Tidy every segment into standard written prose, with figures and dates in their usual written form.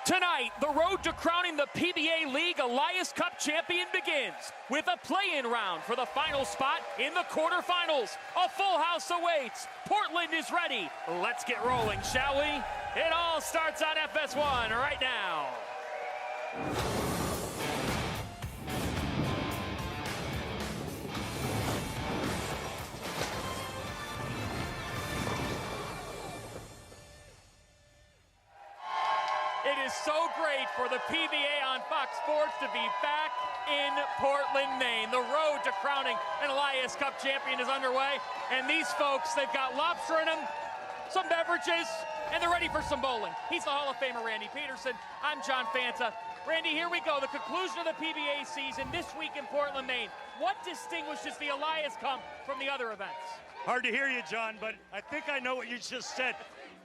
Tonight, the road to crowning the PBA League Elias Cup champion begins with a play-in round for the final spot in the quarterfinals. A full house awaits. Portland is ready. Let's get rolling, shall we? It all starts on FS1 right now. It is so great for the PBA on Fox Sports to be back in Portland, Maine. The road to crowning an Elias Cup champion is underway, and these folks, they've got lobster in them, some beverages, and they're ready for some bowling. He's the Hall of Famer, Randy Pedersen. I'm John Fanta. Randy, here we go. The conclusion of the PBA season this week in Portland, Maine. What distinguishes the Elias Cup from the other events? Hard to hear you, John, but I think I know what you just said.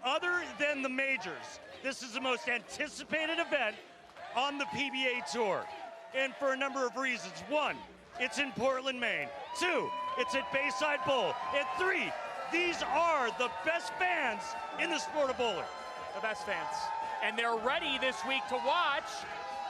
Other than the majors, this is the most anticipated event on the PBA Tour, and for a number of reasons. One, it's in Portland, Maine. Two, it's at Bayside Bowl. And three, these are the best fans in the sport of bowling. The best fans. And they're ready this week to watch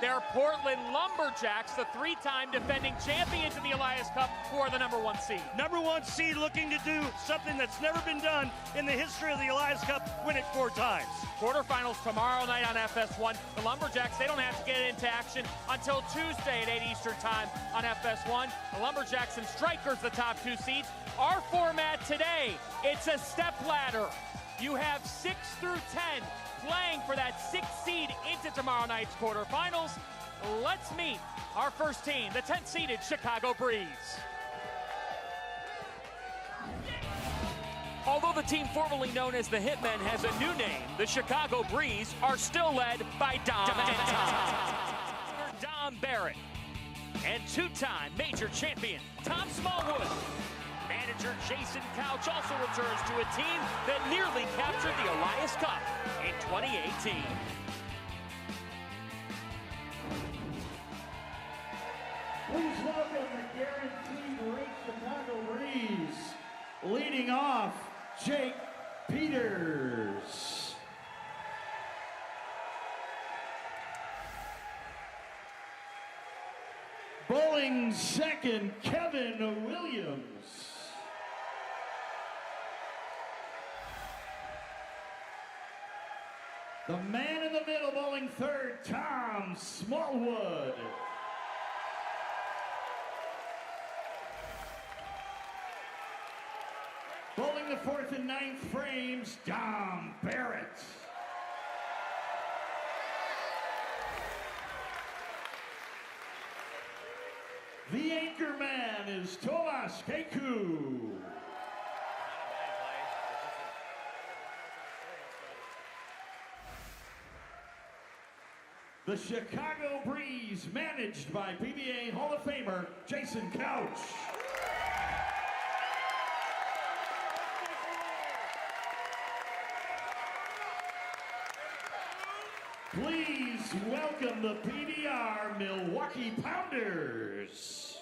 their Portland Lumberjacks, the three-time defending champions of the Elias Cup, who are the #1 seed. #1 seed looking to do something that's never been done in the history of the Elias Cup, win it 4 times. Quarterfinals tomorrow night on FS1. The Lumberjacks, they don't have to get into action until Tuesday at 8 Eastern time on FS1. The Lumberjacks and Strikers, the top 2 seeds. Our format today, it's a step ladder. You have 6 through 10 playing for that 6th seed into tomorrow night's quarterfinals. Let's meet our first team, the 10th-seeded Chicago Breeze. Although the team formerly known as the Hitmen has a new name, the Chicago Breeze are still led by Dom Barrett and 2-time major champion Tom Smallwood. Manager Jason Couch also returns to a team that nearly captured the Elias Cup in 2018. Please welcome the Guaranteed Rate Chicago Breeze. Leading off, Jake Peters. Bowling second, Kevin Williams. The man in the middle bowling third, Tom Smallwood. Bowling the 4th and 9th frames, Dom Barrett. The anchor man is Tomas Keku. The Chicago Breeze, managed by PBA Hall of Famer Jason Couch. Please welcome the PBR Milwaukee Pounders.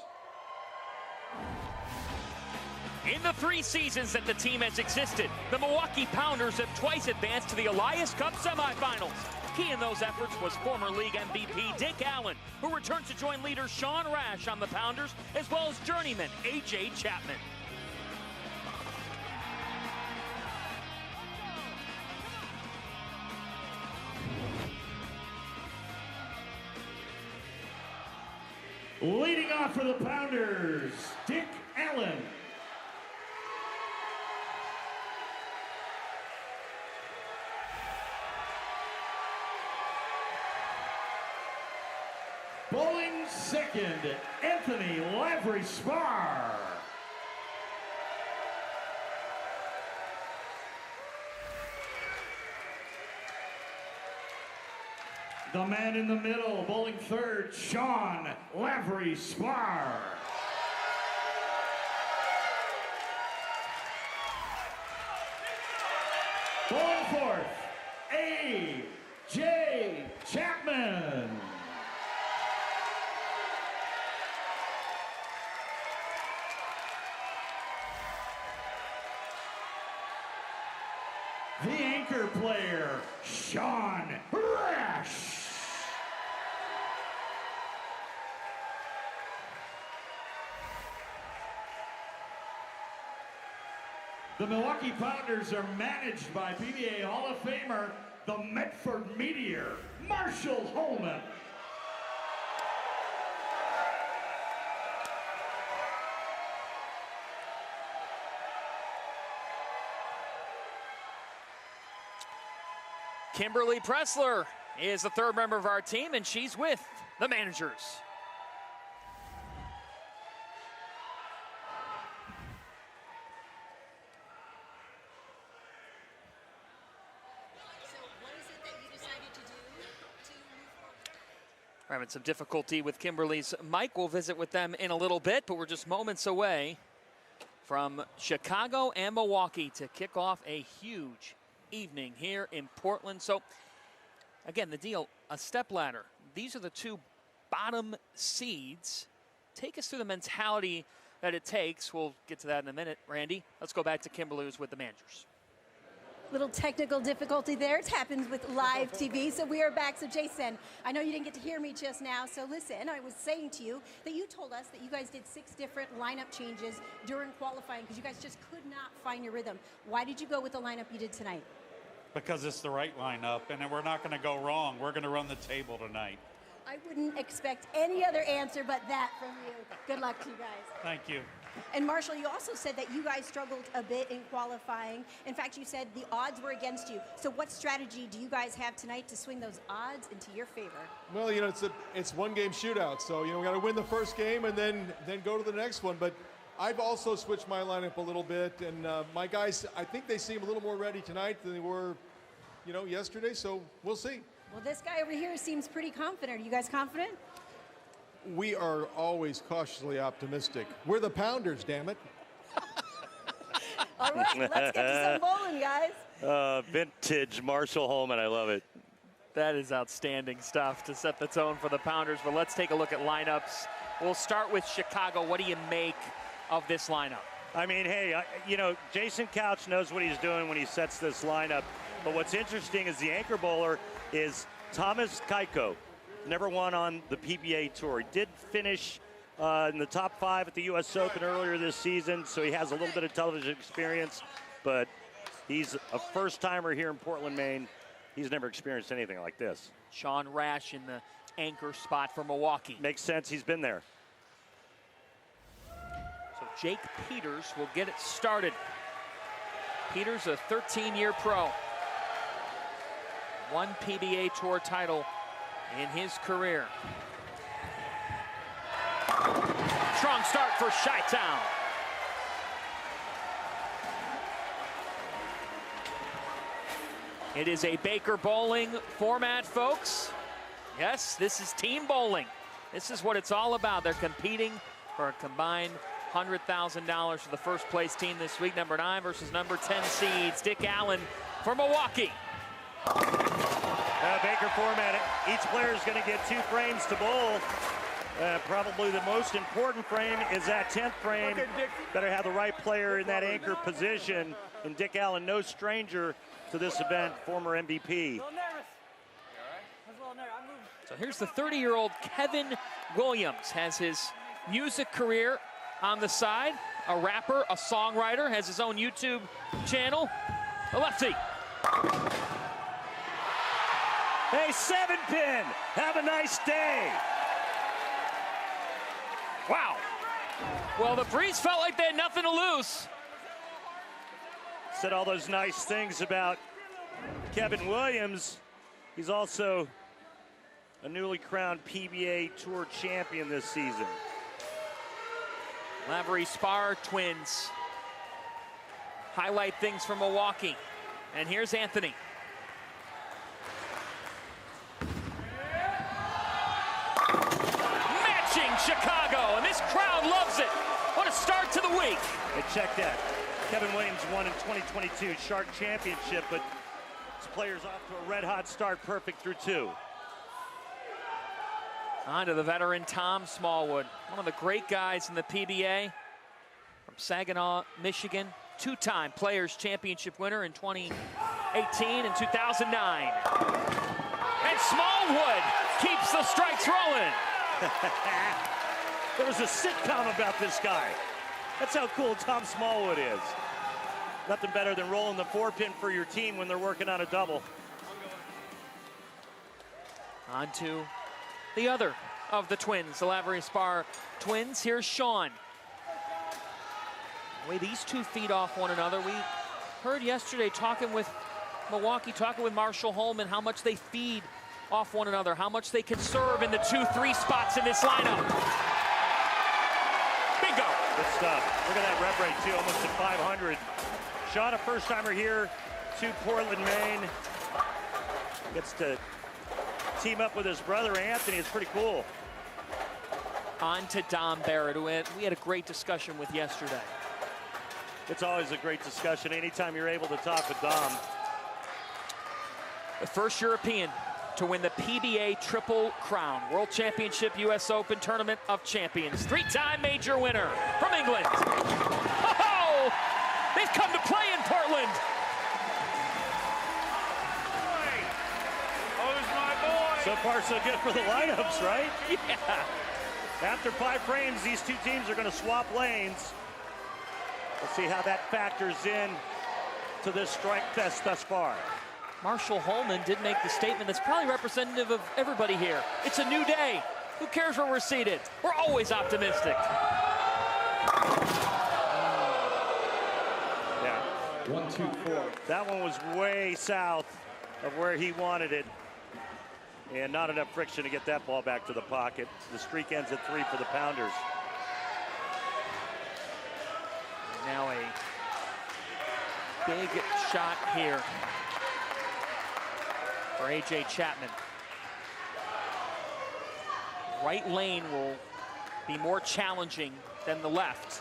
In the 3 seasons that the team has existed, the Milwaukee Pounders have twice advanced to the Elias Cup semifinals. Key in those efforts was former league MVP Dick Allen, who returns to join leader Sean Rash on the Pounders, as well as journeyman A.J. Chapman. Leading off for the Pounders, Dick Allen. Bowling second, Anthony Lavery Spar. The man in the middle, bowling third, Sean Lavery Spar. Bowling fourth, A.J. Chapman. The anchor player, Sean Rash. The Milwaukee Pounders are managed by PBA Hall of Famer, the Medford Meteor, Marshall Holman. Kimberly Pressler is the third member of our team, and she's with the managers. So what is it that you decided to do to move forward? We're having some difficulty with Kimberly's mic. We'll visit with them in a little bit, but we're just moments away from Chicago and Milwaukee to kick off a huge evening here in Portland. So again, the deal, a step ladder. These are the two bottom seeds. Take us through the mentality that it takes. We'll get to that in a minute. Randy, let's go back to Kimberly, who's with the managers. Little technical difficulty there. It happens with live TV. So we are back. So Jason, I know you didn't get to hear me just now. So listen, I was saying to you that you told us that you guys did 6 different lineup changes during qualifying because you guys just could not find your rhythm. Why did you go with the lineup you did tonight? Because it's the right lineup, and we're not going to go wrong. We're going to run the table tonight. I wouldn't expect any other answer but that from you. Good luck to you guys. Thank you. And Marshall, you also said that you guys struggled a bit in qualifying. In fact, you said the odds were against you. So what strategy do you guys have tonight to swing those odds into your favor? Well, you know, it's one-game shootout, so you know we got to win the first game and then go to the next one. But I've also switched my lineup a little bit, and my guys, I think they seem a little more ready tonight than they were, you know, yesterday. So we'll see. Well, this guy over here seems pretty confident. Are you guys confident? We are always cautiously optimistic. We're the Pounders, damn it. All right, let's get to some bowling, guys. Vintage Marshall Holman, I love it. That is outstanding stuff to set the tone for the Pounders. But let's take a look at lineups. We'll start with Chicago. What do you make of this lineup? I mean, hey, you know, Jason Couch knows what he's doing when he sets this lineup. But what's interesting is the anchor bowler is Thomas Keiko. Never won on the PBA Tour. He did finish in the top 5 at the U.S. Open earlier this season, so he has a little bit of television experience, but he's a first-timer here in Portland, Maine. He's never experienced anything like this. Sean Rash in the anchor spot for Milwaukee. Makes sense. He's been there. So Jake Peters will get it started. Peters, a 13-year pro. 1 PBA Tour title in his career. Strong start for Chi-Town. It is a Baker bowling format, folks. Yes, this is team bowling. This is what it's all about. They're competing for a combined $100,000 for the first place team this week. Number 9 versus number 10 seeds. Dick Allen for Milwaukee. Baker format, each player is going to get 2 frames to bowl. Probably the most important frame is that 10th frame. Better have the right player in that anchor position. And Dick Allen, no stranger to this event, former MVP. So here's the 30-year-old Kevin Williams. Has his music career on the side. A rapper, a songwriter, has his own YouTube channel. A lefty. Hey, 7-pin, have a nice day. Wow. Well, the Breeze felt like they had nothing to lose. Said all those nice things about Kevin Williams. He's also a newly crowned PBA Tour champion this season. Lavery Spar twins highlight things from Milwaukee. And here's Anthony. Chicago, and this crowd loves it. What a start to the week. Hey, check that. Kevin Williams won in 2022 Shark Championship, but his players off to a red-hot start, perfect through 2. On to the veteran Tom Smallwood, one of the great guys in the PBA from Saginaw, Michigan. 2-time Players Championship winner in 2018 and 2009. And Smallwood keeps the strikes rolling. There was a sitcom about this guy. That's how cool Tom Smallwood is. Nothing better than rolling the 4-pin for your team when they're working on a double. On to the other of the twins, the Lavery-Spar twins. Here's Sean. The way these two feed off one another, we heard yesterday talking with Milwaukee, talking with Marshall Holman, how much they feed off one another, how much they can serve in the 2-3 spots in this lineup. Bingo! Good stuff. Look at that rev rate, too, almost at 500. Sean, a first-timer here to Portland, Maine. Gets to team up with his brother, Anthony. It's pretty cool. On to Dom Barrett, who we had a great discussion with yesterday. It's always a great discussion anytime you're able to talk with Dom. The first European to win the PBA Triple Crown, World Championship, US Open, Tournament of Champions. Three-time major winner from England. Oh, they've come to play in Portland. So far, so good for the lineups, right? Yeah. After 5 frames, these two teams are going to swap lanes. We'll see how that factors in to this strike fest thus far. Marshall Holman did make the statement that's probably representative of everybody here. It's a new day. Who cares where we're seated? We're always optimistic. Yeah. 1, 2, 4. That one was way south of where he wanted it. And not enough friction to get that ball back to the pocket. The streak ends at 3 for the Pounders. Now a big shot here for A.J. Chapman. Right lane will be more challenging than the left.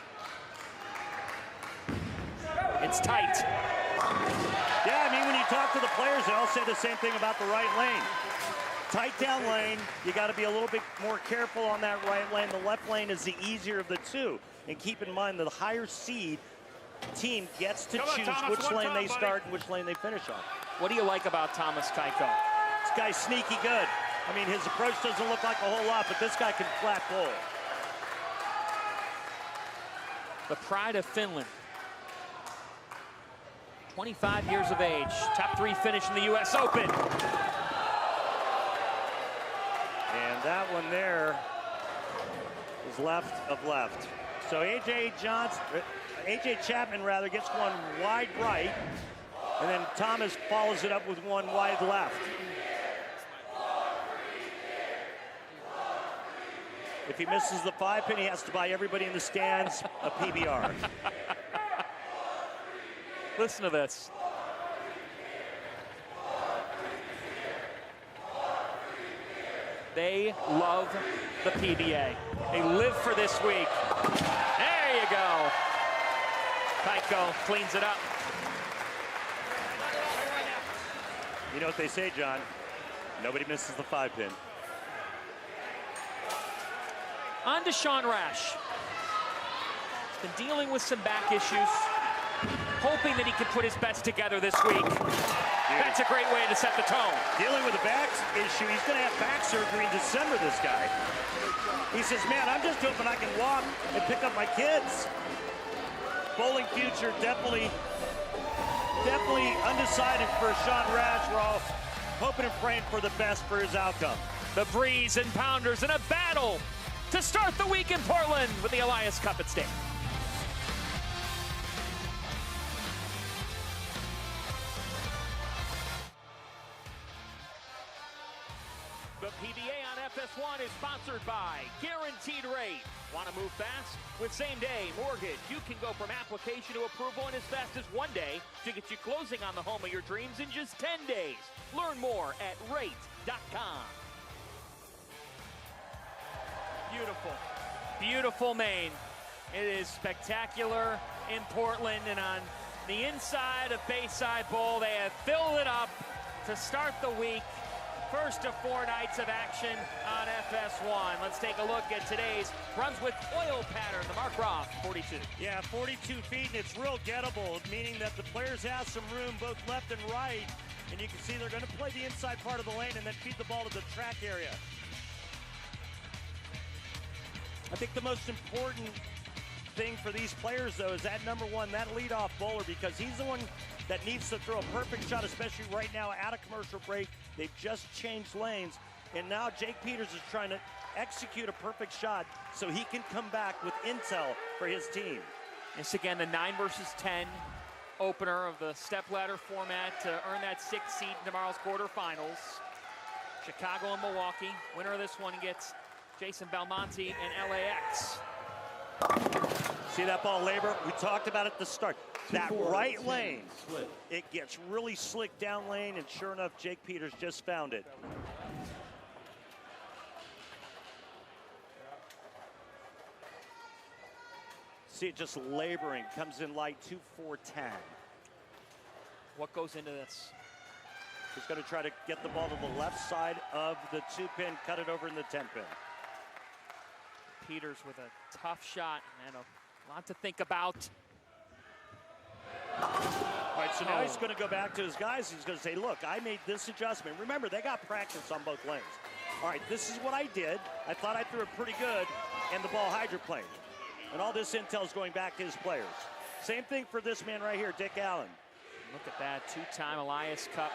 It's tight. Yeah, I mean, when you talk to the players, they all say the same thing about the right lane. Tight down lane, you got to be a little bit more careful on that right lane. The left lane is the easier of the two. And keep in mind, the higher seed team gets to choose which lane they start and which lane they finish on. What do you like about Thomas Tyko? This guy's sneaky good. I mean, his approach doesn't look like a whole lot, but this guy can flat bowl. The pride of Finland. 25 years of age, top 3 finish in the US Open. And that one there is left of left. So A.J. Chapman rather gets one wide right, and then Thomas follows it up with one wide left. If he misses the 5-pin, he has to buy everybody in the stands a PBR. Listen to this. They love the PBA. They live for this week. There you go. Tyko cleans it up. You know what they say, John? Nobody misses the 5-pin. On to Sean Rash. He's been dealing with some back issues, hoping that he can put his bets together this week. That's a great way to set the tone. Dealing with a back issue, he's going to have back surgery in December, this guy. He says, man, I'm just hoping I can walk and pick up my kids. Bowling future definitely undecided for Sean Rash. We're all hoping and praying for the best for his outcome. The Breeze and Pounders in a battle to start the week in Portland with the Elias Cup at stake. The PBA on FS1 is sponsored by Guaranteed Rate. Want to move fast? With same-day mortgage, you can go from application to approval in as fast as 1 day to get you closing on the home of your dreams in just 10 days. Learn more at rate.com. Beautiful, beautiful Maine. It is spectacular in Portland, and on the inside of Bayside Bowl, they have filled it up to start the week. First of 4 nights of action on FS1. Let's take a look at today's Brunswick oil pattern, the Mark Roth 42. Yeah, 42 feet, and it's real gettable, meaning that the players have some room both left and right. And you can see they're going to play the inside part of the lane and then feed the ball to the track area. I think the most important thing for these players, though, is that number one, that leadoff bowler, because he's the one that needs to throw a perfect shot, especially right now out of commercial break. They've just changed lanes, and now Jake Peters is trying to execute a perfect shot so he can come back with intel for his team. This again, the 9 versus 10 opener of the stepladder format to earn that 6th seed in tomorrow's quarterfinals. Chicago and Milwaukee. Winner of this one gets Jason Belmonte and LAX. See that ball labor? We talked about it at the start. That right lane, it gets really slick down lane, and sure enough, Jake Peters just found it. See it just laboring, comes in light 2-4-10. What goes into this? He's going to try to get the ball to the left side of the 2-pin, cut it over in the 10-pin. Peters with a tough shot and a lot to think about. All right, so now he's going to go back to his guys. He's going to say, look, I made this adjustment. Remember, they got practice on both lanes. All right, this is what I did. I thought I threw it pretty good, and the ball hydroplaned. And all this intel is going back to his players. Same thing for this man right here, Dick Allen. Look at that, 2-time Elias Cup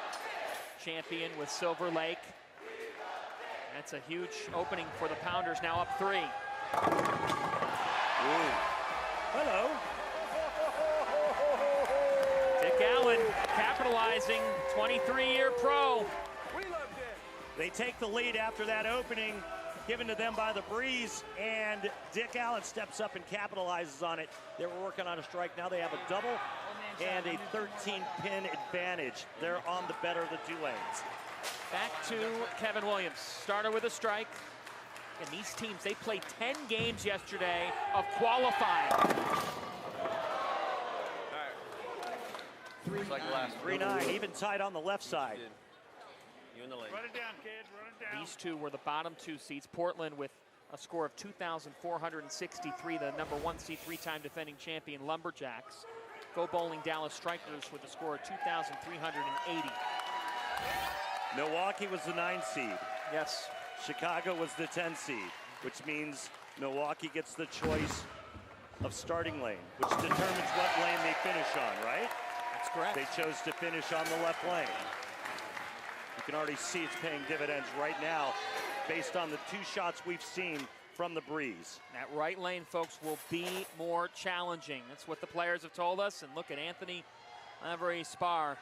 champion with Silver Lake. That's a huge opening for the Pounders, now up 3. Ooh. Hello. Dick Allen capitalizing, 23-year pro. They take the lead after that opening given to them by the Breeze, and Dick Allen steps up and capitalizes on it. They were working on a strike. Now they have a double and a 13-pin advantage. They're on the better of the 2 lanes. Back to Kevin Williams. Starter with a strike. And these teams, they played 10 games yesterday of qualifying. Looks like the last 3-9, even tied on the left side. You in the lane. Run it down, kid. Run it down. These two were the bottom 2 seeds. Portland with a score of 2,463, the number 1 seed, 3-time defending champion Lumberjacks. Go Bowling Dallas Strikers with a score of 2,380. Milwaukee was the 9 seed. Yes. Chicago was the 10 seed, which means Milwaukee gets the choice of starting lane, which determines what lane they finish on, right? That's correct. They chose to finish on the left lane. You can already see it's paying dividends right now based on the 2 shots we've seen from the Breeze. That right lane, folks, will be more challenging. That's what the players have told us. And look at Anthony Lavery Spar.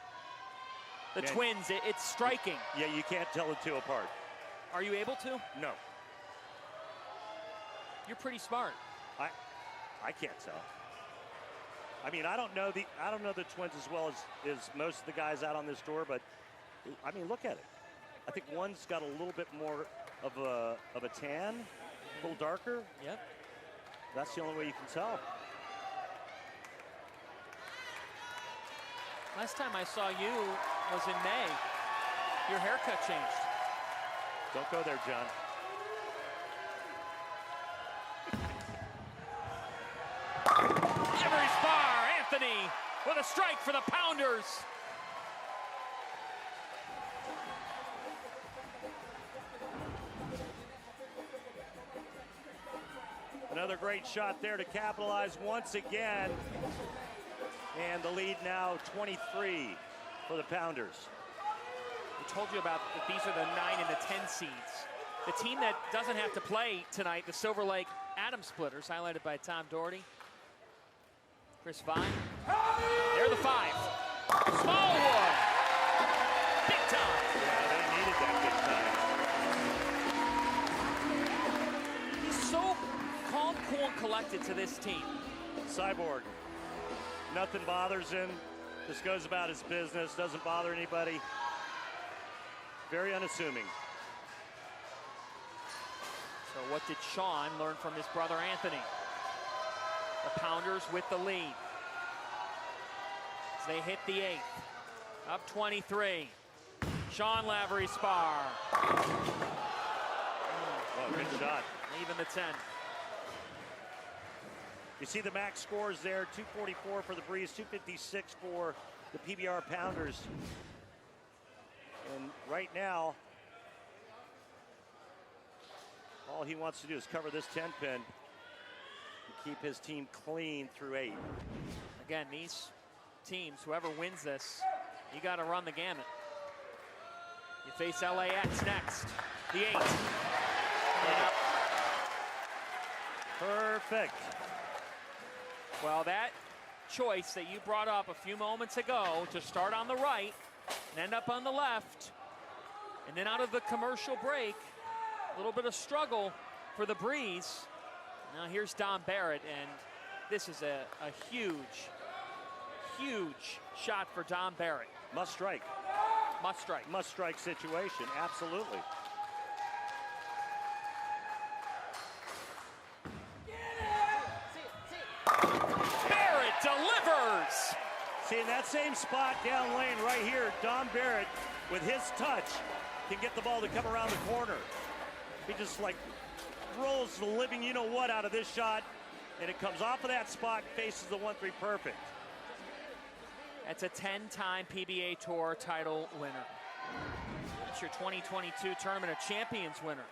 The Twins, it's striking. Yeah, you can't tell the 2 apart. Are you able to? No. You're pretty smart. I can't tell. I mean, I don't know the Twins as well as most of the guys out on this tour, but I mean, look at it. I think one's got a little bit more of a tan, a little darker. Yep. That's the only way you can tell. Last time I saw you was in May. Your haircut changed. Don't go there, John. Every Spar, Anthony with a strike for the Pounders. Another great shot there to capitalize once again. And the lead now 23 for the Pounders. We told you about that these are the 9 and the 10 seeds. The team that doesn't have to play tonight, the Silver Lake Atom Splitters, highlighted by Tom Doherty. Chris Vine. They're the 5. Smallwood. Big time. Yeah, they needed that big time. He's so calm, cool, and collected to this team. Cyborg. Nothing bothers him. Just goes about his business. Doesn't bother anybody. Very unassuming. So what did Sean learn from his brother Anthony? The Pounders with the lead. As they hit the 8th. Up 23. Sean Lavery Spar. Oh, good shot. Even the 10. You see the max scores there, 244 for the Breeze, 256 for the PBR Pounders. And right now, all he wants to do is cover this 10 pin and keep his team clean through 8. Again, these teams, whoever wins this, you got to run the gamut. You face LAX next, the 8. Yeah. Perfect. Well, that choice that you brought up a few moments ago to start on the right and end up on the left, and then out of the commercial break, a little bit of struggle for the Breeze. Now here's Dom Barrett, and this is a huge, huge shot for Dom Barrett. Must strike. Must strike. Must strike situation, absolutely. Barrett delivers! See, in that same spot down lane right here, Dom Barrett, with his touch, can get the ball to come around the corner. He just like rolls the living you-know-what out of this shot, and it comes off of that spot, faces the 1-3 perfect. That's a 10-time PBA Tour title winner. That's your 2022 Tournament of Champions winner.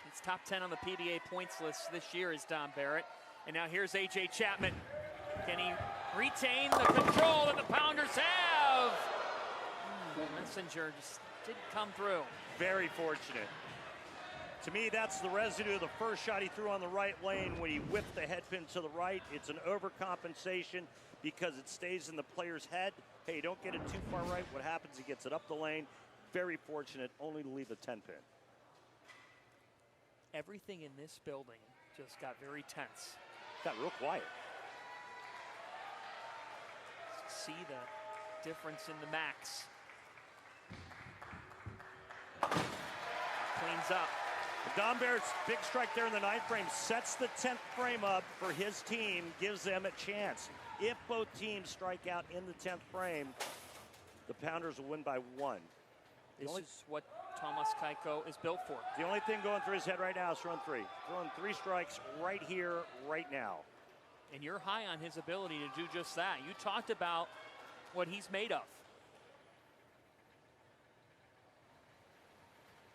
He's top 10 on the PBA points list this year is Dom Barrett. And now here's A.J. Chapman. Can he retain the control that the Pounders have? Messenger just didn't come through. Very fortunate. To me, that's the residue of the first shot he threw on the right lane when he whipped the headpin to the right. It's an overcompensation because it stays in the player's head. Hey, don't get it too far right. What happens, he gets it up the lane. Very fortunate, only to leave a 10-pin. Everything in this building just got very tense. Got real quiet. See the difference in the max. Cleans up. Dom Barrett's big strike there in the 9th frame sets the 10th frame up for his team, gives them a chance. If both teams strike out in the 10th frame, the Pounders will win by 1. This is what Thomas Keiko is built for. The only thing going through his head right now is throwing 3. Throwing 3 strikes right here, right now. And you're high on his ability to do just that. You talked about what he's made of.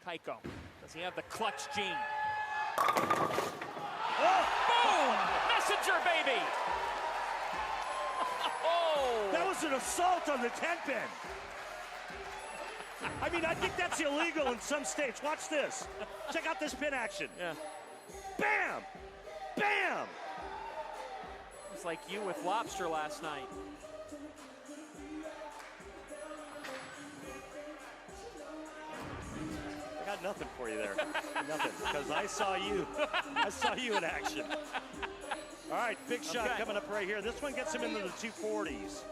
Keiko, does he have the clutch gene? Oh! Boom! Messenger, baby! Oh! That was an assault on the 10-pin. I mean, I think that's illegal in some states. Watch this. Check out this pin action. Yeah. Bam! Bam! It's like you with lobster last night. I got nothing for you there. Nothing, because I saw you. I saw you in action. All right, big shot coming up right here. This one gets him into the 240s.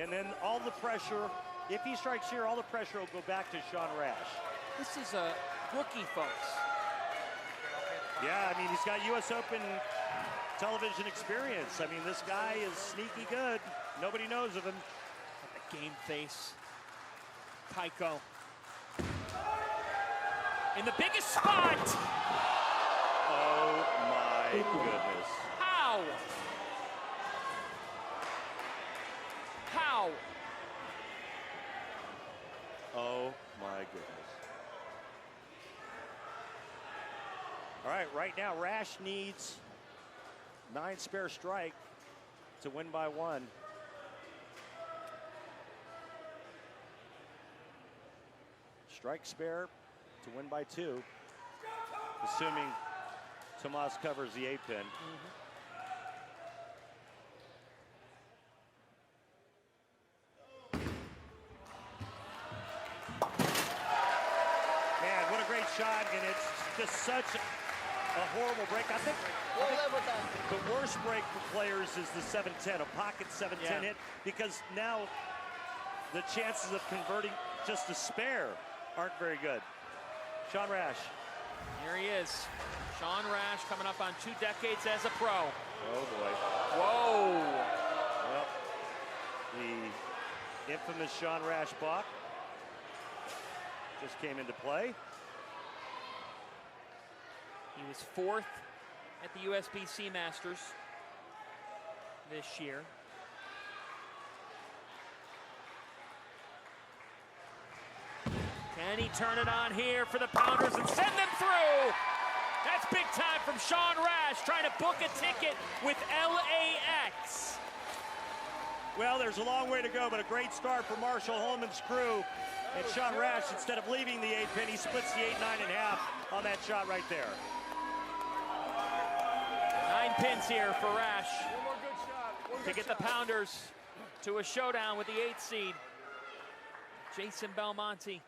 And then all the pressure, if he strikes here, all the pressure will go back to Sean Rash. This is a rookie, folks. Yeah, I mean, he's got U.S. Open television experience. I mean, this guy is sneaky good. Nobody knows of him. The game face. Keiko. In the biggest spot. Oh, my goodness. How? How? Oh, my goodness. All right now, Rash needs 9 spare strike to win by 1. Strike spare to win by 2, assuming Tomas covers the 8-pin. Man, what a great shot, and it's just such a horrible break. I think the worst break for players is the 7-10, a pocket 7-10 hit, because now the chances of converting just a spare aren't very good. Sean Rash. Here he is. Sean Rash coming up on 2 decades as a pro. Oh, boy. Whoa. Well, the infamous Sean Rash balk just came into play. He was 4th at the USBC Masters this year. Can he turn it on here for the Pounders and send them through? That's big time from Sean Rash, trying to book a ticket with LAX. Well, there's a long way to go, but a great start for Marshall Holman's crew. And Sean Rash, instead of leaving the 8-pin, he splits the 8-9 in half on that shot right there. 9 pins here for Rash to get the Pounders to a showdown with the 8th seed. Jason Belmonte,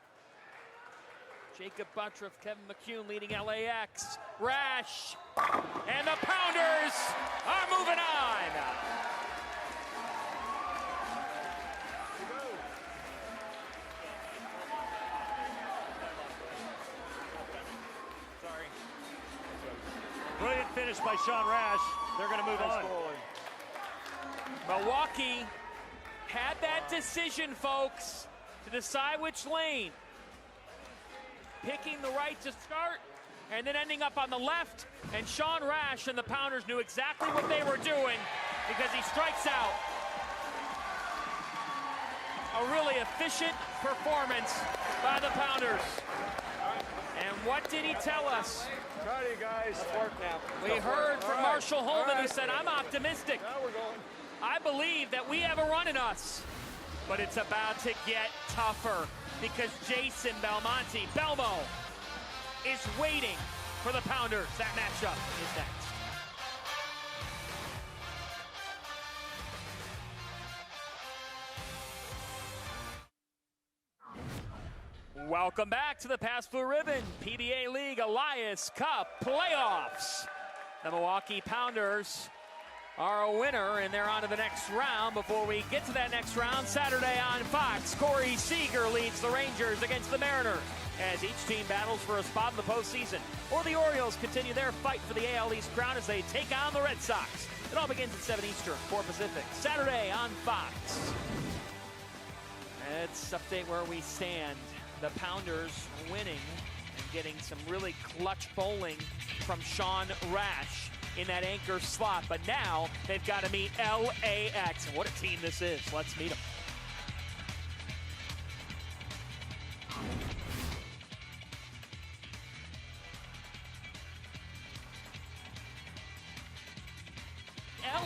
Jacob Buttroff, Kevin McCune leading LAX. Rash, and the Pounders are moving on. Sorry. Brilliant finish by Sean Rash. They're going to move on. Milwaukee had that decision, folks, to decide which lane. Picking the right to start and then ending up on the left. And Sean Rash and the Pounders knew exactly what they were doing because he strikes out. A really efficient performance by the Pounders. And what did he tell us? Proud of you guys. We heard from Marshall Holman, who said, I'm optimistic. Now we're going. I believe that we have a run in us, but it's about to get tougher because Jason Belmonte, Belmo, is waiting for the Pounders. That matchup is next. Welcome back to the Pass Blue Ribbon PBA League Elias Cup playoffs. The Milwaukee Pounders are a winner, and they're on to the next round. Before we get to that next round, Saturday on Fox, Corey Seager leads the Rangers against the Mariners as each team battles for a spot in the postseason. Or the Orioles continue their fight for the AL East crown as they take on the Red Sox. It all begins at 7 Eastern, 4 Pacific, Saturday on Fox. Let's update where we stand. The Pounders winning and getting some really clutch bowling from Sean Rash in that anchor slot, but now they've got to meet LAX. And what a team this is. Let's meet them.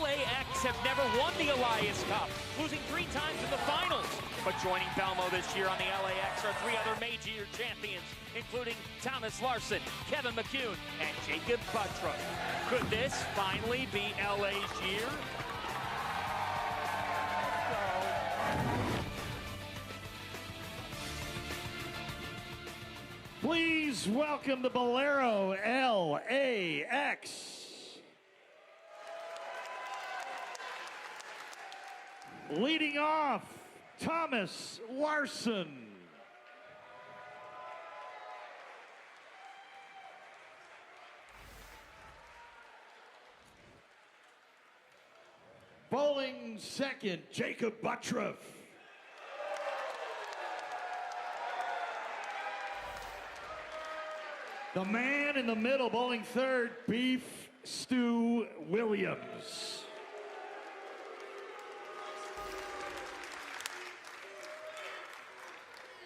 LAX have never won the Elias Cup, losing 3 times in the finals. But joining Belmo this year on the LAX are 3 other major champions, including Thomas Larson, Kevin McCune, and Jacob Buttroff. Could this finally be LA's year? Please welcome the Bolero LAX. Leading off, Thomas Larson. Bowling second, Jacob Buttroff. The man in the middle, bowling third, Beef Stew Williams.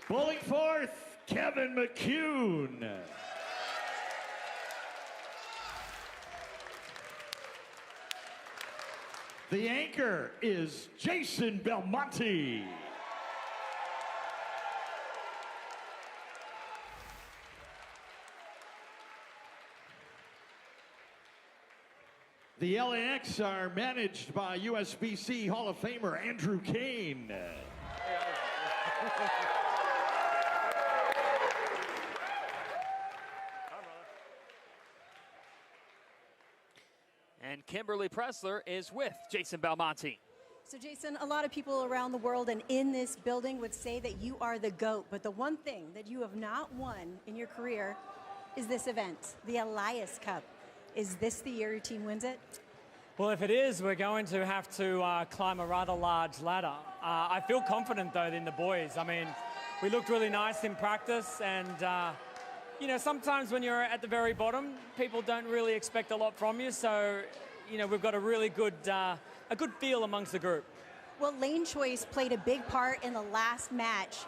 Bowling fourth, Kevin McCune. The anchor is Jason Belmonte. The LAX are managed by USBC Hall of Famer Andrew Kane. And Kimberly Pressler is with Jason Belmonte. So Jason, a lot of people around the world and in this building would say that you are the GOAT, but the one thing that you have not won in your career is this event, the Elias Cup. Is this the year your team wins it? Well, if it is, we're going to have to climb a rather large ladder. I feel confident, though, in the boys. I mean, we looked really nice in practice, and you know, sometimes when you're at the very bottom, people don't really expect a lot from you. So, you know, we've got a really good, a good feel amongst the group. Well, lane choice played a big part in the last match.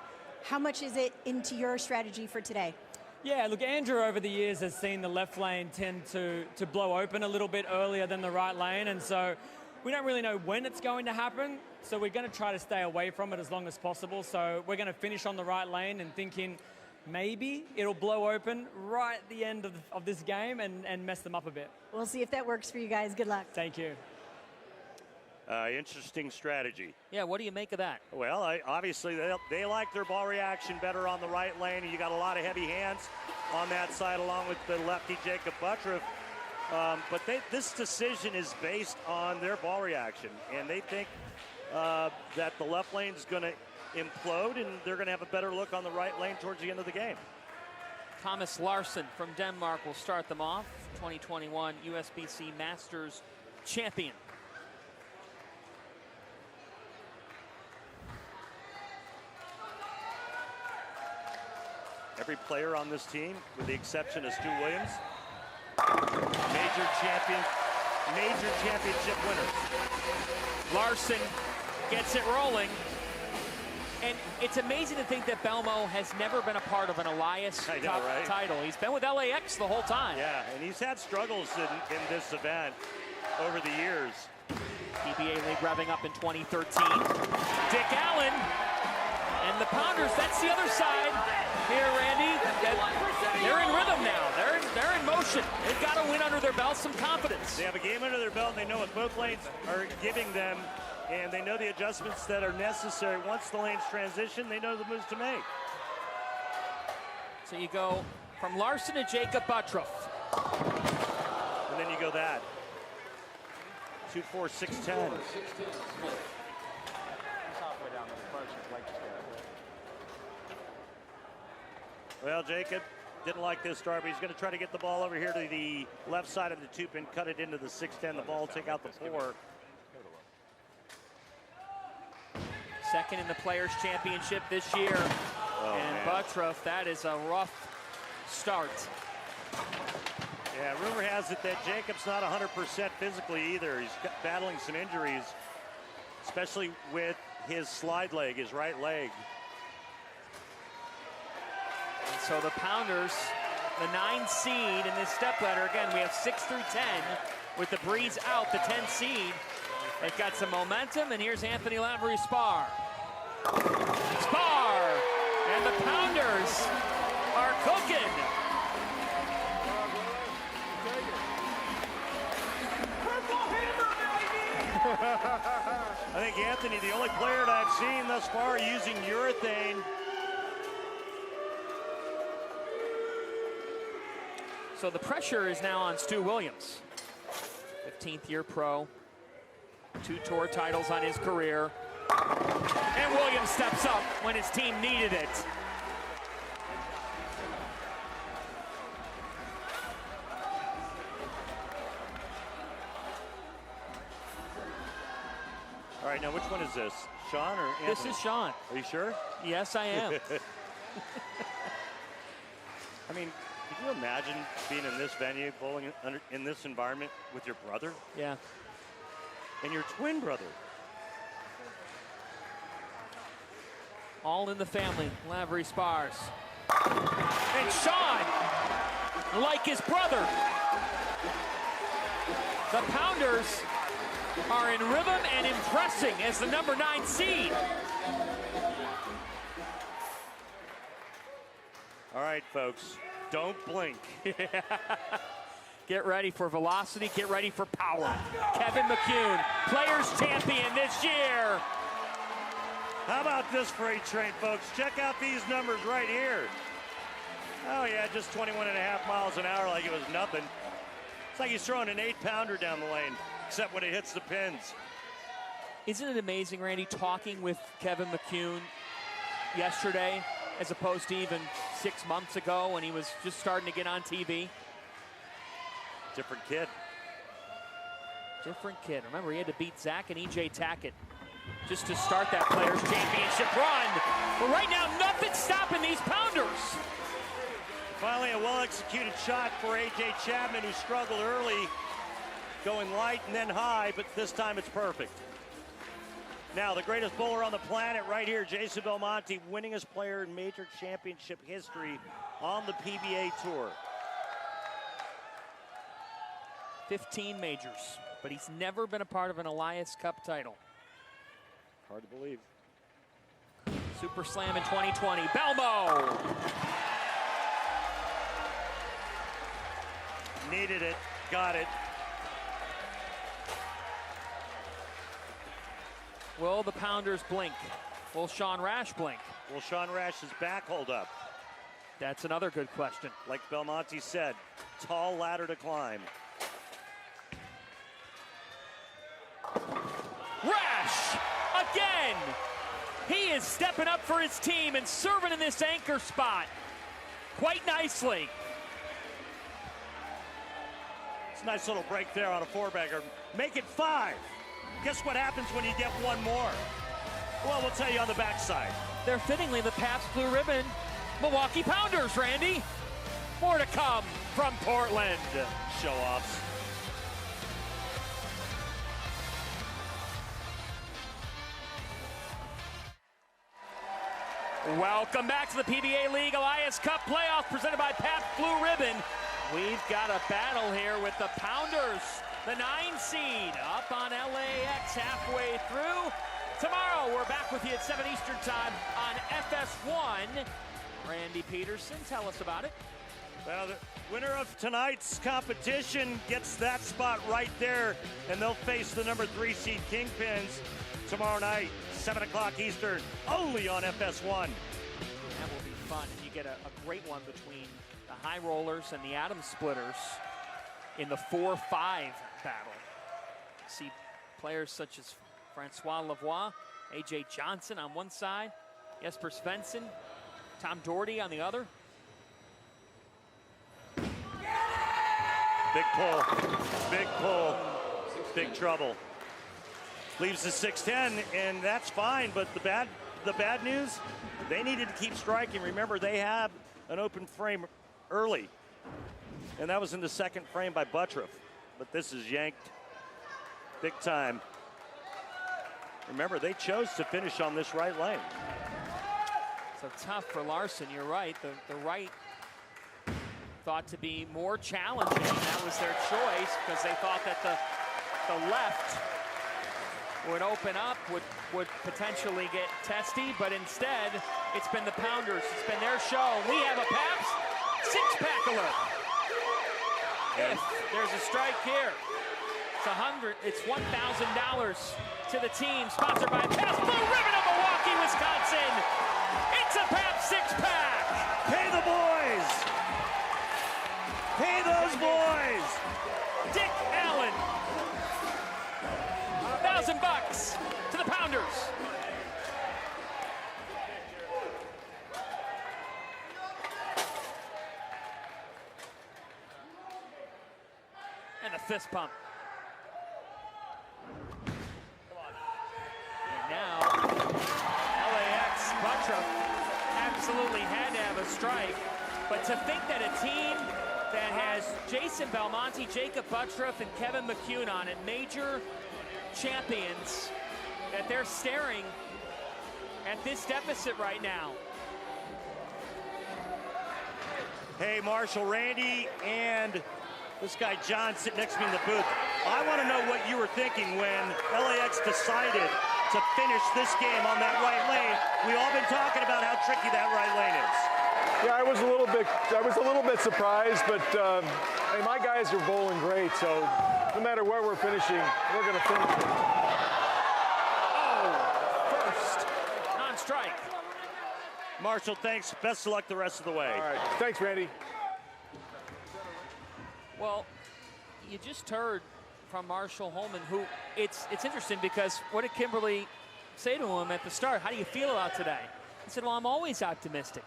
How much is it into your strategy for today? Yeah, look, Andrew over the years has seen the left lane tend to blow open a little bit earlier than the right lane, and so we don't really know when it's going to happen, so we're going to try to stay away from it as long as possible. So we're going to finish on the right lane and thinking maybe it'll blow open right at the end of this game and mess them up a bit. We'll see if that works for you guys. Good luck. Thank you. Interesting strategy. Yeah, what do you make of that? Well, obviously they like their ball reaction better on the right lane. You got a lot of heavy hands on that side along with the lefty Jacob Buttroff. But this decision is based on their ball reaction, and they think that the left lane is going to implode, and they're going to have a better look on the right lane towards the end of the game. Thomas Larson from Denmark will start them off. 2021 USBC Masters champion. Every player on this team, with the exception of Stu Williams, major championship winners. Larson gets it rolling. And it's amazing to think that Belmo has never been a part of an Elias Cup title. He's been with LAX the whole time. Yeah, and he's had struggles in this event over the years. PBA League revving up in 2013. Dick Allen and the Pounders, that's the other side. Here, Randy, they're in rhythm now. They're in motion. They've got to win under their belt, some confidence. They have a game under their belt, and they know what both lanes are giving them, and they know the adjustments that are necessary. Once the lanes transition, they know the moves to make. So you go from Larson to Jacob Buttroff. And then you go that. 2-4, 6-10. Well, Jacob didn't like this start, but he's going to try to get the ball over here to the left side of the two pin, cut it into the 6-10. The ball take out the 4. Second in the Players' Championship this year. And Buttroff, that is a rough start. Yeah, rumor has it that Jacob's not 100% physically either. He's battling some injuries, especially with his slide leg, his right leg. And so the Pounders, the 9 seed in this stepladder, again, we have 6 through 10 with the Breeze out, the 10 seed. They've got some momentum, and here's Anthony Lavery Spar. Spar! And the Pounders are cooking. I think Anthony, the only player that I've seen thus far using urethane. So the pressure is now on Stu Williams. 15th year pro, 2 tour titles on his career. And Williams steps up when his team needed it. All right, now which one is this? Sean or Anthony? This is Sean. Are you sure? Yes, I am. I mean, could you imagine being in this venue, bowling in this environment with your brother? Yeah. And your twin brother. All in the family, Lavery Spars. And Sean, like his brother. The Pounders are in rhythm and impressing as the number 9 seed. All right, folks, don't blink. Get ready for velocity, get ready for power. Kevin McCune, Players Champion this year. How about this freight train, folks? Check out these numbers right here. Oh, yeah, just 21.5 miles an hour like it was nothing. It's like he's throwing an 8-pounder down the lane, except when it hits the pins. Isn't it amazing, Randy, talking with Kevin McCune yesterday as opposed to even 6 months ago when he was just starting to get on TV? Different kid. Different kid. Remember, he had to beat Zach and E.J. Tackett just to start that Players' Championship run. But right now, nothing's stopping these Pounders. Finally, a well-executed shot for A.J. Chapman, who struggled early, going light and then high, but this time it's perfect. Now, the greatest bowler on the planet right here, Jason Belmonte, winningest player in major championship history on the PBA Tour. 15 majors, but he's never been a part of an Elias Cup title. Hard to believe. Super Slam in 2020. Belmo! Needed it, got it. Will the Pounders blink? Will Sean Rash blink? Will Sean Rash's back hold up? That's another good question. Like Belmonte said, tall ladder to climb. Rash! Again! He is stepping up for his team and serving in this anchor spot quite nicely. It's a nice little break there on a four-bagger. Make it 5. Guess what happens when you get one more? Well, we'll tell you on the backside. They're fittingly the Pabst Blue Ribbon Milwaukee Pounders, Randy. More to come from Portland. Show-offs. Welcome back to the PBA League Elias Cup playoff presented by Pabst Blue Ribbon. We've got a battle here with the Pounders, the 9 seed, up on LAX halfway through. Tomorrow, we're back with you at 7 Eastern time on FS1. Randy Pedersen, tell us about it. Well, the winner of tonight's competition gets that spot right there, and they'll face the number 3 seed Kingpins tomorrow night, 7 o'clock Eastern, only on FS1. That will be fun, and you get a great one between the High Rollers and the Atom Splitters in the 4-5 battle. See players such as Francois Lavoie, A.J. Johnson on one side, Jesper Svensson, Tom Doherty on the other. Big pull, big pull, big trouble. Leaves the 6-10, and that's fine, but the bad news, they needed to keep striking. Remember, they have an open frame early, and that was in the second frame by Buttriff, but this is yanked big time. Remember, they chose to finish on this right lane. So tough for Larson, you're right. The right thought to be more challenging. That was their choice because they thought that the left would open up, would potentially get testy, but instead, it's been the Pounders. It's been their show. We have a Pabst six-pack alert. If there's a strike here, it's $1,000 to the team, sponsored by Pabst Blue Ribbon of Milwaukee, Wisconsin. It's a Pabst six-pack. Pay the boys. Pay those boys. Dick Allen. $1,000 to the Pounders. And the fist pump. And now, LAX Buttriff absolutely had to have a strike. But to think that a team that has Jason Belmonte, Jacob Buttriff, and Kevin McCune on it, major champions, that they're staring at this deficit right now. Hey, Marshall, Randy, and this guy John sitting next to me in the booth. I want to know what you were thinking when LAX decided to finish this game on that right lane. We've all been talking about how tricky that right lane is. Yeah, I was a little bit surprised, but hey, my guys are bowling great, so no matter where we're finishing, we're going to finish it. Oh, first non-strike. Marshall, thanks. Best of luck the rest of the way. All right. Thanks, Randy. Well, you just heard from Marshall Holman, who it's interesting because what did Kimberly say to him at the start? How do you feel about today? He said, well, I'm always optimistic.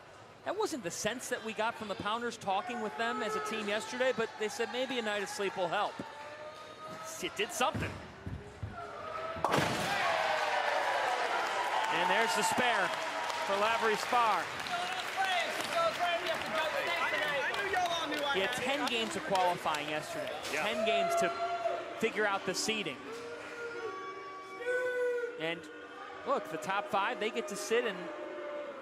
That wasn't the sense that we got from the Pounders talking with them as a team yesterday, but they said maybe a night of sleep will help. It did something. And there's the spare for Lavery Spar. He had 10 games of qualifying yesterday. Yeah. 10 games to figure out the seeding. And look, the top 5, they get to sit and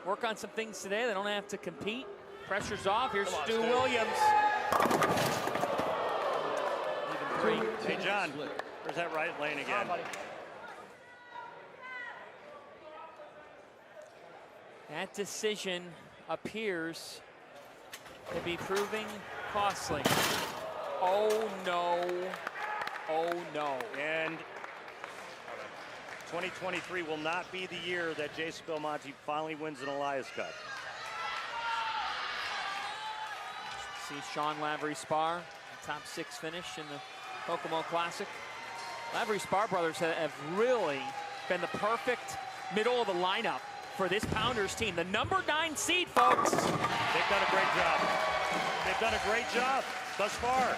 work on some things today. They don't have to compete. Pressure's off. Here's Stu Williams. Even 3. Hey, John, where's that right lane again? That decision appears to be proving costly. Oh, no. Oh, no. And 2023 will not be the year that Jason Belmonte finally wins an Elias Cup. See Sean Lavery-Spar, top 6 finish in the Kokomo Classic. Lavery-Spar brothers have really been the perfect middle of the lineup for this Pounders team. The number 9 seed, folks. They've done a great job. They've done a great job thus far.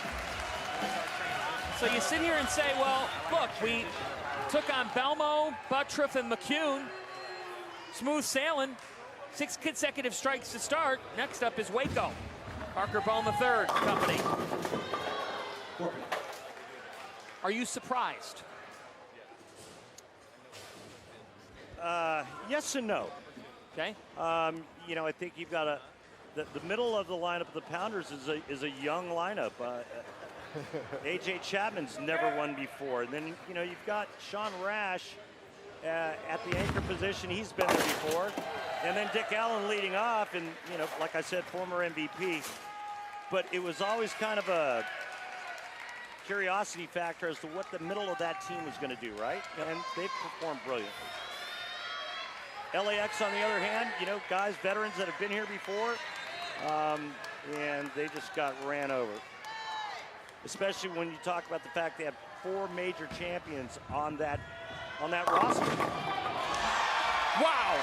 So you sit here and say, well, look, we took on Belmo, Buttriff, and McCune. Smooth sailing. 6 consecutive strikes to start. Next up is Waco. Parker Bone III company. Are you surprised? Yes and no. Okay. You know, I think you've got the middle of the lineup of the Pounders is a young lineup. A.J. Chapman's never won before. And then, you know, you've got Sean Rash at the anchor position. He's been there before. And then Dick Allen leading off. And, you know, like I said, former MVP. But it was always kind of a curiosity factor as to what the middle of that team was going to do, right? And they've performed brilliantly. LAX, on the other hand, you know, guys, veterans that have been here before, and they just got ran over. Especially when you talk about the fact they have 4 major champions on that roster. Wow.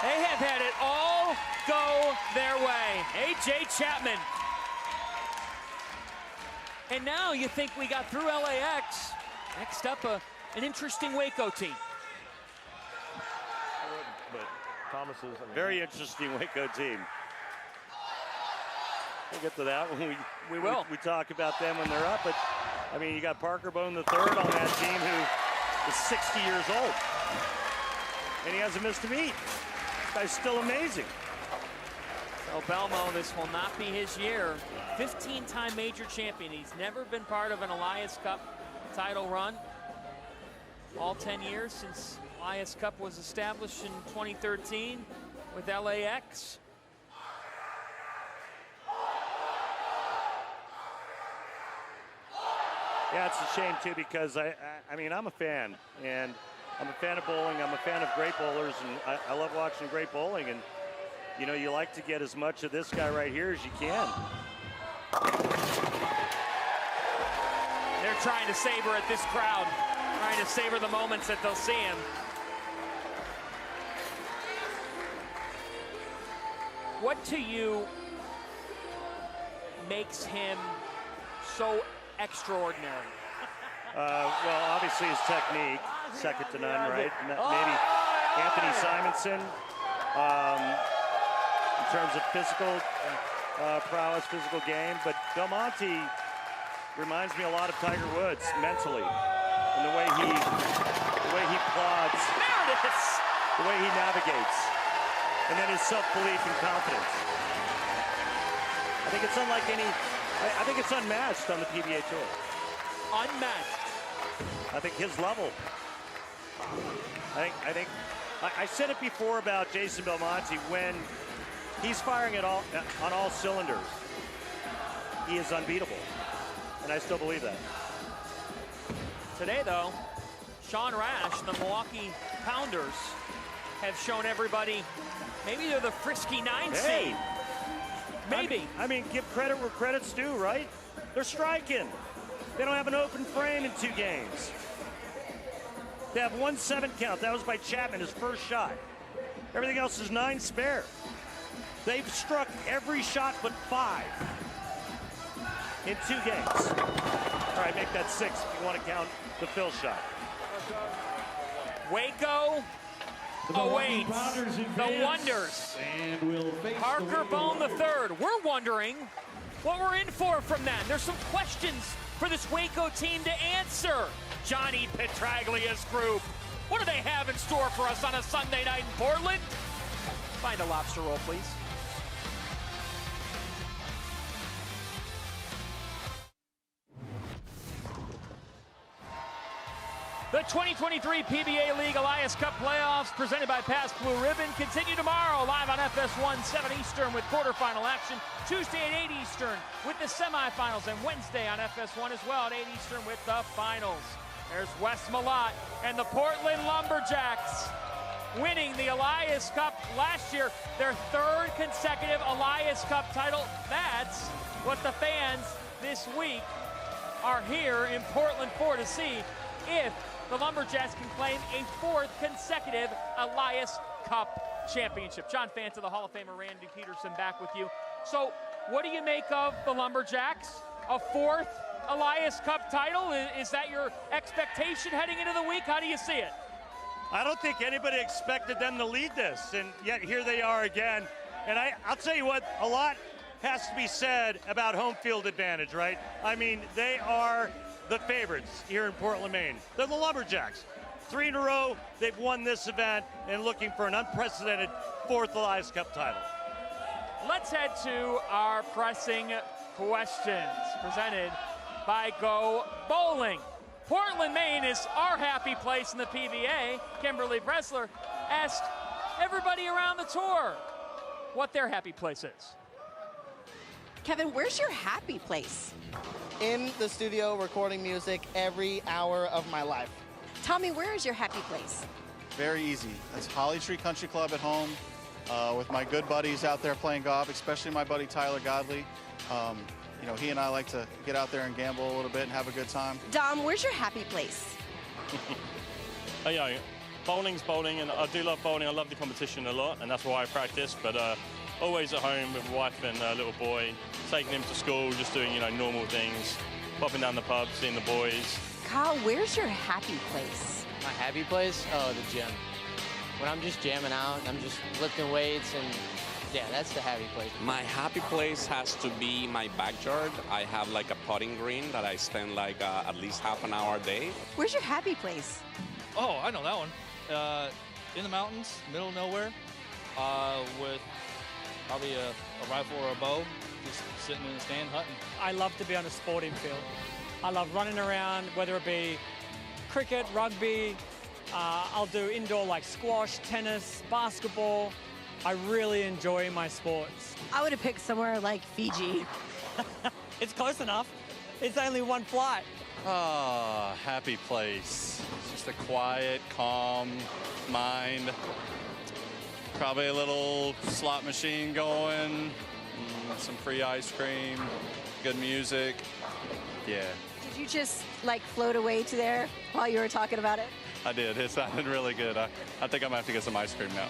They have had it all go their way. A.J. Chapman. And now you think we got through LAX. Next up, an interesting Waco team. But Thomas's, I mean, Very interesting Waco team. We'll get to that when we will. We talk about them when they're up. But, I mean, you got Parker Bone III on that team who is 60 years old. And he hasn't missed a beat. This guy's still amazing. So Belmo, this will not be his year. 15-time major champion. He's never been part of an Elias Cup title run. All 10 years since Elias Cup was established in 2013 with LAX. Yeah, it's a shame, too, because, I mean, I'm a fan. And I'm a fan of bowling. I'm a fan of great bowlers. And I love watching great bowling. And, you know, you like to get as much of this guy right here as you can. They're trying to savor at this crowd. Trying to savor the moments that they'll see him. What to you makes him so extraordinary? Well, obviously his technique, second to none, right? Maybe Anthony Simonson, in terms of physical prowess, physical game. But Belmonte reminds me a lot of Tiger Woods mentally, and the way he plods, There it is. the way he navigates, and then his self-belief and confidence. I think it's unlike any. I think it's unmatched on the PBA Tour. Unmatched. I think his level. I said it before about Jason Belmonte, when he's firing on all cylinders, he is unbeatable. And I still believe that. Today, though, Sean Rash and the Milwaukee Pounders have shown everybody maybe they're the frisky 9 seed. Maybe. I mean, give credit where credit's due, right? They're striking. They don't have an open frame in 2 games. They have 1 7 count. That was by Chapman, his first shot. Everything else is 9 spare. They've struck every shot but 5 in 2 games. All right, make that 6 if you want to count the Phil shot. Waco awaits the wonders. And we'll face Parker Bone III. We're wondering what we're in for from them. There's some questions for this Waco team to answer. Johnny Petraglia's group. What do they have in store for us on a Sunday night in Portland? Find a lobster roll, please. The 2023 PBA League Elias Cup playoffs presented by Pass Blue Ribbon continue tomorrow live on FS1 7 Eastern with quarterfinal action. Tuesday at 8 Eastern with the semifinals, and Wednesday on FS1 as well at 8 Eastern with the finals. There's Wes Malott and the Portland Lumberjacks winning the Elias Cup last year, their third consecutive Elias Cup title. That's what the fans this week are here in Portland for, to see if the Lumberjacks can claim a fourth consecutive Elias Cup championship. John Fanta, the Hall of Famer Randy Pedersen, back with you. So what do you make of the Lumberjacks? A fourth Elias Cup title? Is that your expectation heading into the week? How do you see it? I don't think anybody expected them to lead this, and yet here they are again. And I'll tell you what, a lot has to be said about home field advantage, right? I mean, they are the favorites here in Portland, Maine. They're the Lumberjacks. 3 in a row, they've won this event and looking for an unprecedented fourth Elias Cup title. Let's head to our pressing questions presented by Go Bowling. Portland, Maine is our happy place in the PBA. Kimberly Pressler asked everybody around the tour what their happy place is. Kevin, where's your happy place? In the studio recording music every hour of my life. Tommy, where is your happy place? Very easy. It's Holly Tree Country Club at home with my good buddies out there playing golf, especially my buddy Tyler Godley. You know, he and I like to get out there and gamble a little bit and have a good time. Dom, where's your happy place? Yeah, bowling's bowling, and I do love bowling. I love the competition a lot, and that's why I practice. But always at home with wife and little boy, taking him to school, just doing, you know, normal things, popping down the pub, seeing the boys. Kyle, where's your happy place? My happy place? Oh, the gym. When I'm just jamming out, I'm just lifting weights, and yeah, that's the happy place. My happy place has to be my backyard. I have like a putting green that I spend like at least half an hour a day. Where's your happy place? Oh, I know that one. In the mountains, middle of nowhere, with probably a rifle or a bow, just sitting in the stand hunting. I love to be on a sporting field. I love running around, whether it be cricket, rugby. I'll do indoor like squash, tennis, basketball. I really enjoy my sports. I would have picked somewhere like Fiji. It's close enough. It's only one flight. Ah, happy place. Just a quiet, calm mind. Probably a little slot machine going, some free ice cream, good music. Yeah. Did you just like float away to there while you were talking about it? I did. It sounded really good. I think I'm gonna have to get some ice cream now.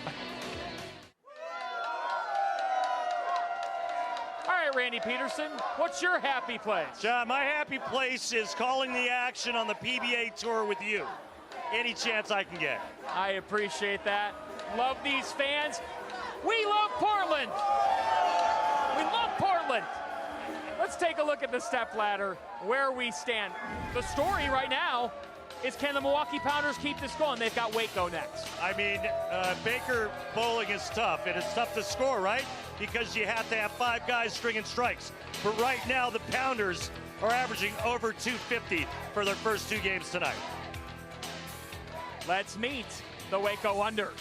Randy Pedersen, what's your happy place? John, my happy place is calling the action on the PBA Tour with you. Any chance I can get. I appreciate that. Love these fans. We love Portland. We love Portland. Let's take a look at the Stepladder, where we stand. The story right now is, can the Milwaukee Pounders keep this going? They've got Waco next. I mean, Baker bowling is tough, and it's tough to score, right? Because you have to have 5 guys stringing strikes. But right now, the Pounders are averaging over 250 for their first 2 games tonight. Let's meet the Waco Wonders.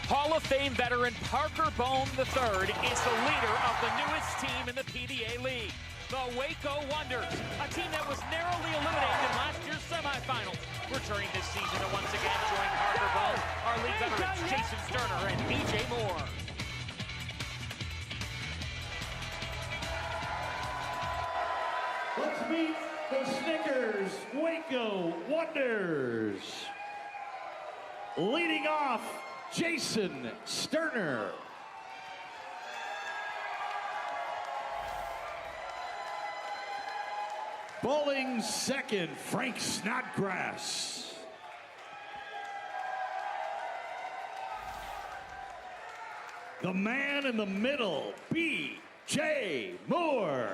Hall of Fame veteran Parker Bohm III is the leader of the newest team in the PBA League, the Waco Wonders, a team that was narrowly eliminated in last year's semifinals. Returning this season to once again join Parker Bohm, our league veterans Jason Sterner and BJ Moore. Let's meet the Snickers Waco Wonders. Leading off, Jason Sterner. Bowling second, Frank Snodgrass. The man in the middle, B.J. Moore.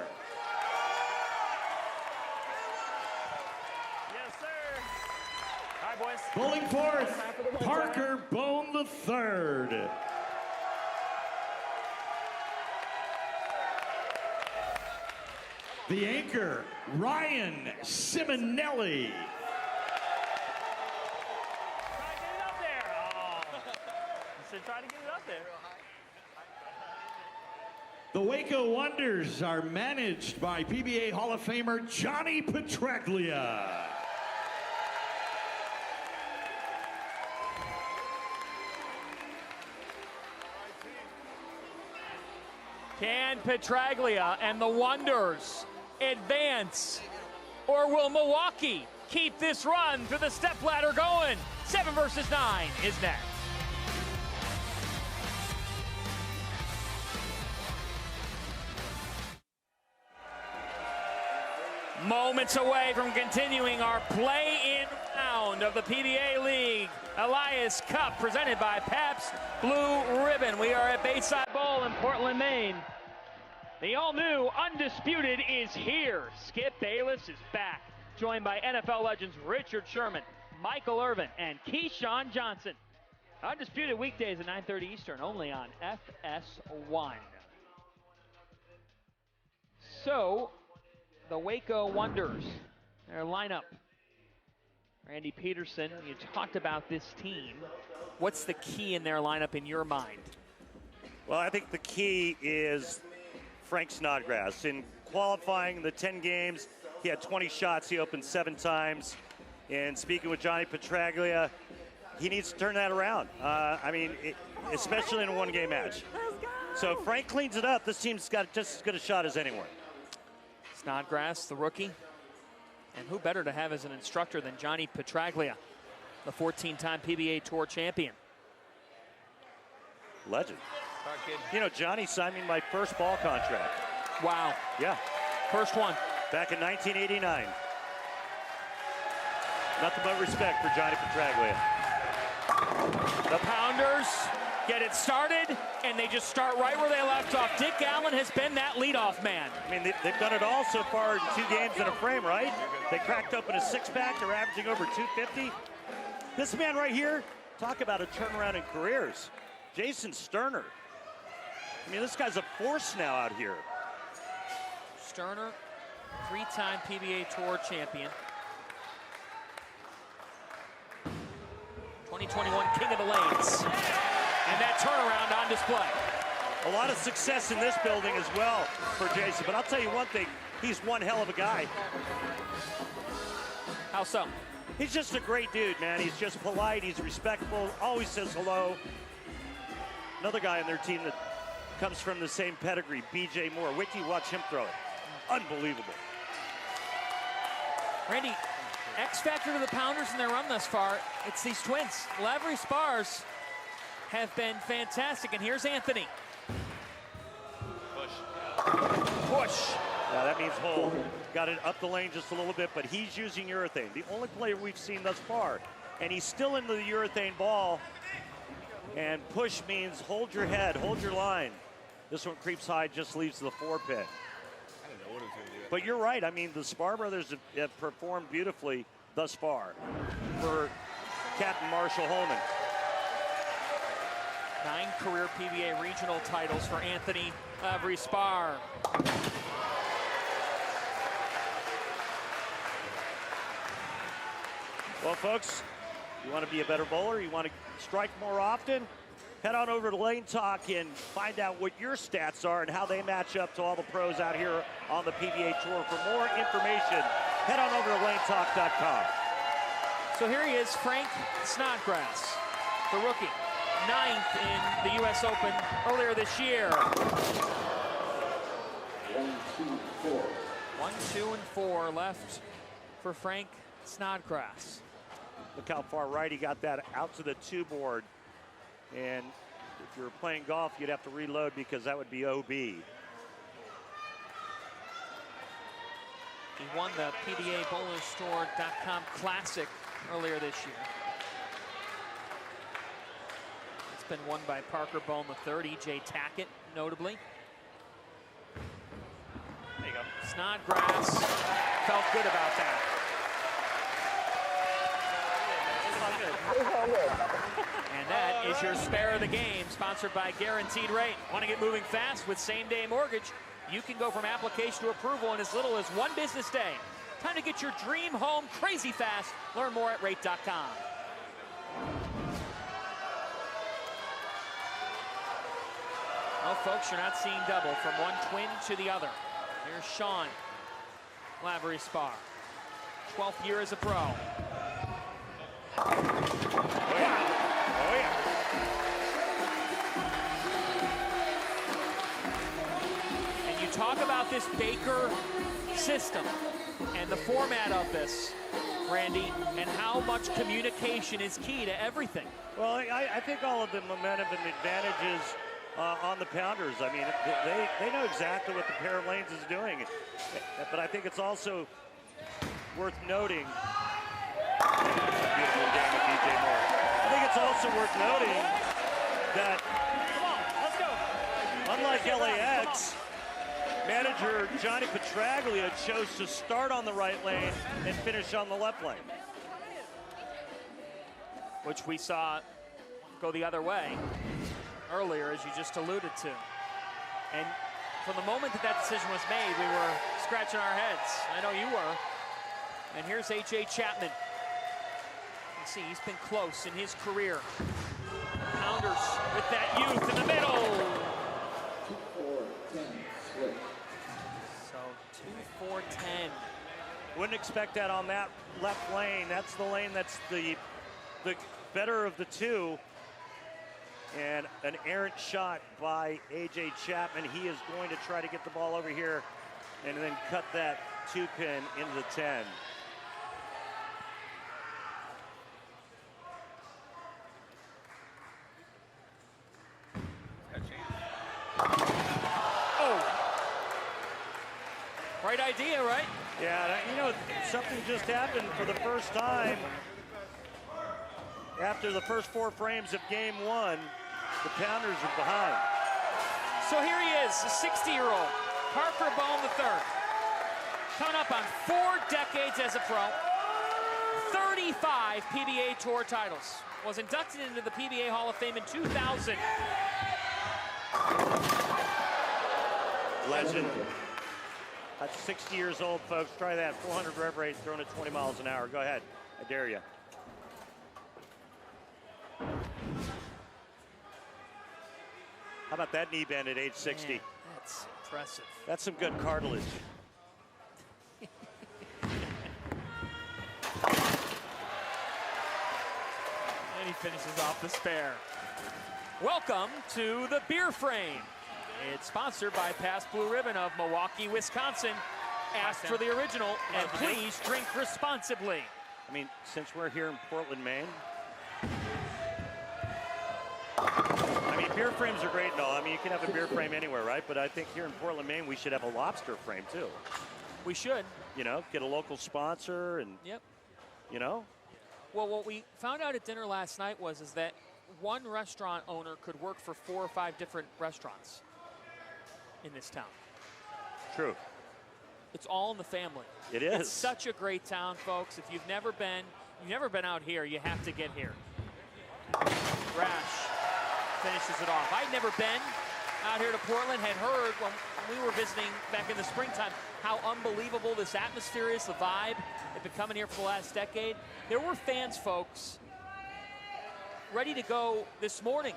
Yes, sir. Bowling fourth, Parker Bone the third. The anchor, Ryan Simonelli. Try to get it up there. The Waco Wonders are managed by PBA Hall of Famer Johnny Petraglia. Can Petraglia and the Wonders advance? Or will Milwaukee keep this run through the stepladder going? 7 versus 9 is next. Moments away from continuing our play-in round of the PBA League Elias Cup presented by Pabst Blue Ribbon. We are at Bayside Bowl in Portland, Maine. The all-new Undisputed is here. Skip Bayless is back, joined by NFL legends Richard Sherman, Michael Irvin, and Keyshawn Johnson. Undisputed weekdays at 9:30 Eastern, only on FS1. So, the Waco Wonders, their lineup. Randy Pedersen, you talked about this team. What's the key in their lineup in your mind? Well, I think the key is Frank Snodgrass. In qualifying the 10 games, he had 20 shots. He opened 7 times. And speaking with Johnny Petraglia, he needs to turn that around. Especially in a one-game match. So if Frank cleans it up, this team's got just as good a shot as anyone. Snodgrass, the rookie. And who better to have as an instructor than Johnny Petraglia, the 14-time PBA Tour champion. Legend. You know, Johnny signed me my first ball contract. Wow. Yeah. First one. Back in 1989. Nothing but respect for Johnny Petraglia. The Pounders get it started, and they just start right where they left off. Dick Allen has been that leadoff man. I mean, they've done it all so far in 2 games in a frame, right? They cracked open a 6-pack. They're averaging over 250. This man right here, talk about a turnaround in careers. Jason Sterner. I mean, this guy's a force now out here. Sterner, 3-time PBA Tour champion. 2021 King of the Lanes. And that turnaround on display. A lot of success in this building as well for Jason. But I'll tell you one thing, he's one hell of a guy. How so? He's just a great dude, man. He's just polite, he's respectful, always says hello. Another guy on their team that comes from the same pedigree, B.J. Moore. Wait till you watch him throw it. Unbelievable. Randy, X factor to the Pounders in their run thus far, it's these twins. Lavery Spars have been fantastic, and here's Anthony. Push. Yeah, that means hold. Got it up the lane just a little bit, but he's using urethane. The only player we've seen thus far. And he's still into the urethane ball. And push means hold your head, hold your line. This one creeps high, just leaves the 4 pin. I didn't know what it was going to do. But you're right. I mean, the Spar brothers have performed beautifully thus far for Captain Marshall Holman. 9 career PBA regional titles for Anthony Lavery Spar. Well, folks, you want to be a better bowler, you want to strike more often, head on over to Lane Talk and find out what your stats are and how they match up to all the pros out here on the PBA Tour. For more information, head on over to lanetalk.com. So here he is, Frank Snodgrass, the rookie. 9th in the U.S. Open earlier this year. 1, 2, and 4 left for Frank Snodgrass. Look how far right he got that out to the 2 board. And if you're playing golf, you'd have to reload because that would be OB. He won the PBABowlerStore.com Classic earlier this year. It's been won by Parker Bone III, E.J. Tackett, notably. There you go. Snodgrass felt good about that. And that is your spare of the game, sponsored by Guaranteed Rate. Want to get moving fast with same-day mortgage? You can go from application to approval in as little as 1 business day. Time to get your dream home crazy fast. Learn more at rate.com. Well, folks, you're not seeing double from one twin to the other. Here's Sean Lavery Spar, 12th year as a pro. Oh, yeah. Oh, yeah. And you talk about this Baker system and the format of this, Randy, and how much communication is key to everything. Well, I think all of the momentum and advantages on the Pounders. I mean, they know exactly what the pair of lanes is doing. But I think it's also worth noting. Beautiful game of DJ Moore. I think it's also worth noting that, unlike LAX, manager Johnny Petraglia chose to start on the right lane and finish on the left lane. Which we saw go the other way earlier, as you just alluded to. And from the moment that decision was made, we were scratching our heads. I know you were. And here's A.J. Chapman. You see, he's been close in his career. Pounders with that youth in the middle. 2-4-10 So 2-4-10. Wouldn't expect that on that left lane. That's the lane that's the better of the two. And an errant shot by A.J. Chapman. He is going to try to get the ball over here and then cut that 2-pin into the 10. Right idea, right? Yeah, you know, something just happened for the first time after the first 4 frames of game 1. The Pounders are behind. So here he is, a 60-year-old, Parker Bohm III, coming up on 4 decades as a pro, 35 PBA Tour titles, was inducted into the PBA Hall of Fame in 2000. Legend. That's 60 years old, folks. Try that. 400 rev rate thrown at 20 miles an hour. Go ahead. I dare you. How about that knee bend at age 60? Man, that's impressive. That's some good cartilage. And he finishes off the spare. Welcome to the Beer Frame. It's sponsored by Pass Blue Ribbon of Milwaukee, Wisconsin. Ask for the original, and please drink responsibly. I mean, since we're here in Portland, Maine, I mean, beer frames are great and all. I mean, you can have a beer frame anywhere, right? But I think here in Portland, Maine, we should have a lobster frame, too. We should. You know, get a local sponsor and, you know. Well, what we found out at dinner last night was that one restaurant owner could work for 4 or 5 different restaurants in this town. True. It's all in the family. It is. It's such a great town, folks. If you've never been out here, you have to get here. Rash finishes it off. I'd never been out here to Portland, had heard when we were visiting back in the springtime how unbelievable this atmosphere is, the vibe. They've been coming here for the last decade. There were fans, folks, ready to go this morning.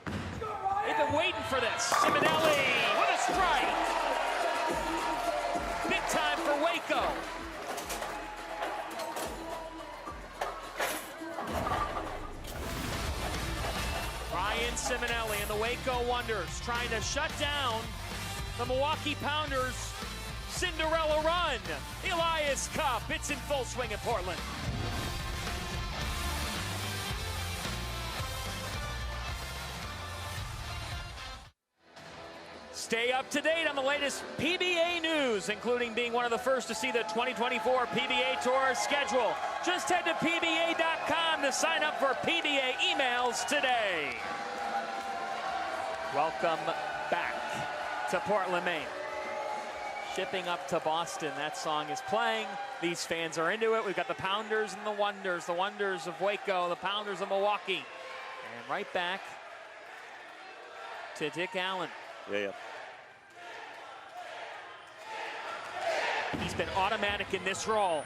They've been waiting for this. Simonelli with a strike. Big time for Waco. Ryan Simonelli and the Waco Wonders trying to shut down the Milwaukee Pounders' Cinderella run. The Elias Cup, it's in full swing in Portland. Stay up to date on the latest PBA news, including being one of the first to see the 2024 PBA Tour schedule. Just head to PBA.com to sign up for PBA emails today. Welcome back to Portland, Maine. Shipping up to Boston. That song is playing. These fans are into it. We've got the Pounders and the Wonders of Waco, the Pounders of Milwaukee. And right back to Dick Allen. Yeah. He's been automatic in this role.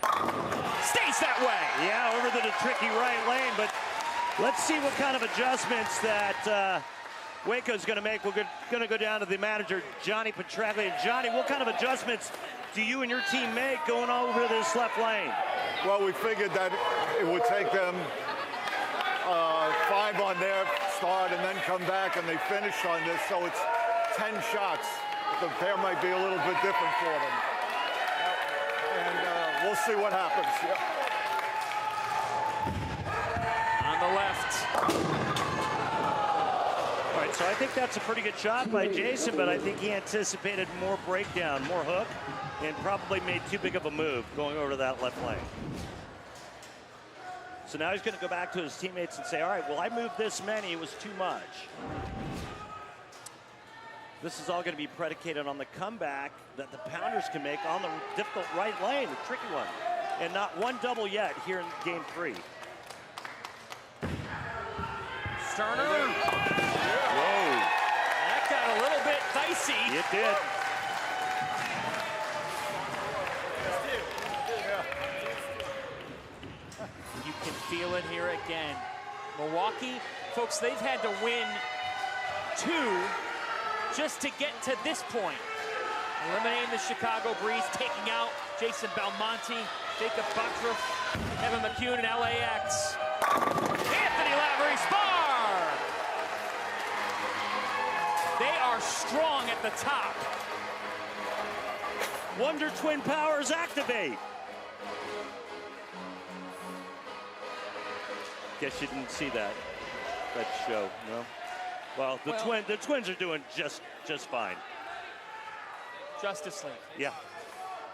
Stays that way. Yeah, over to the tricky right lane, but let's see what kind of adjustments that Waco's going to make. We're going to go down to the manager, Johnny Petraglia. Johnny, what kind of adjustments do you and your team make going over this left lane? Well, we figured that it would take them 5 on their start and then come back and they finish on this, so it's 10 shots. The pair might be a little bit different for them. And we'll see what happens. On the left. All right, so I think that's a pretty good shot by Jason, but I think he anticipated more breakdown, more hook, and probably made too big of a move going over to that left lane. So now he's going to go back to his teammates and say, all right, well, I moved this many. It was too much. This is all going to be predicated on the comeback that the Pounders can make on the difficult right lane, the tricky one. And not one double yet here in game 3. Sterner. Whoa. That got a little bit dicey. It did. You can feel it here again. Milwaukee, folks, they've had to win 2 just to get to this point. Eliminating the Chicago Breeze, taking out Jason Belmonte, Jacob Buttriff, Evan McCune, and LAX. Anthony Lavery Spar! They are strong at the top. Wonder Twin powers activate. Guess you didn't see that show, no? Well, the Twins are doing just fine. Justice League. Yeah,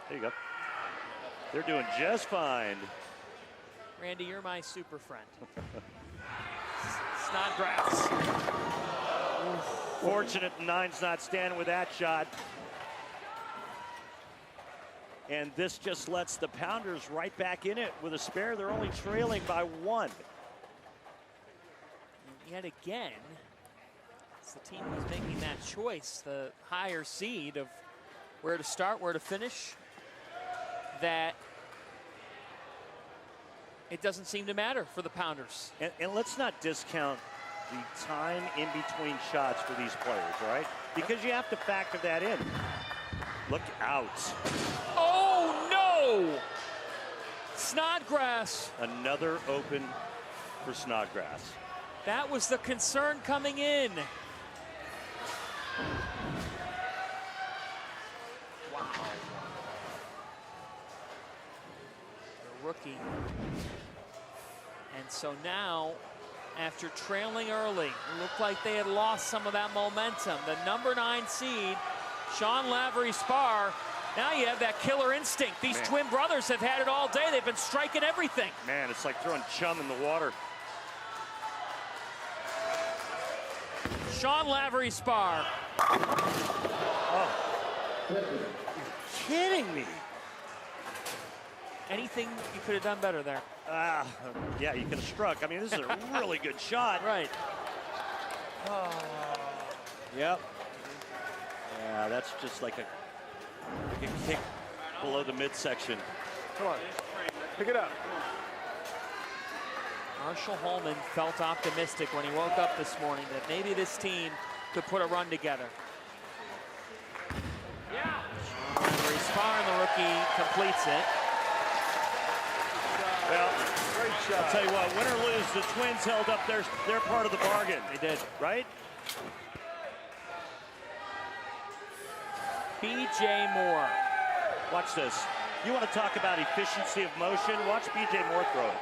there you go. They're doing just fine. Randy, you're my super friend. Snodgrass. Fortunate Nine's not standing with that shot. And this just lets the Pounders right back in it with a spare. They're only trailing by 1. Yet again, it's the team who's making that choice, the higher seed of where to start, where to finish, that it doesn't seem to matter for the Pounders. And let's not discount the time in between shots for these players, all right? Because you have to factor that in. Look out. Oh, no! Snodgrass. Another open for Snodgrass. That was the concern coming in. Wow. The rookie. And so now, after trailing early, it looked like they had lost some of that momentum. The number 9 seed, Sean Lavery Spar. Now you have that killer instinct. These twin brothers have had it all day. They've been striking everything. Man, it's like throwing chum in the water. Sean Lavery Spar. Oh. You're kidding me. Anything you could have done better there? Yeah, you could have struck. I mean, this is a really good shot. Right. Oh. Yep. Yeah, that's just like a kick below the midsection. Come on, pick it up. Marshall Holman felt optimistic when he woke up this morning that maybe this team could put a run together. Yeah. Lavery Spar, and the rookie completes it. Well, I'll tell you what, win or lose, the Twins held up their part of the bargain. They did. Right? B.J. Moore. Watch this. You want to talk about efficiency of motion? Watch B.J. Moore throw it.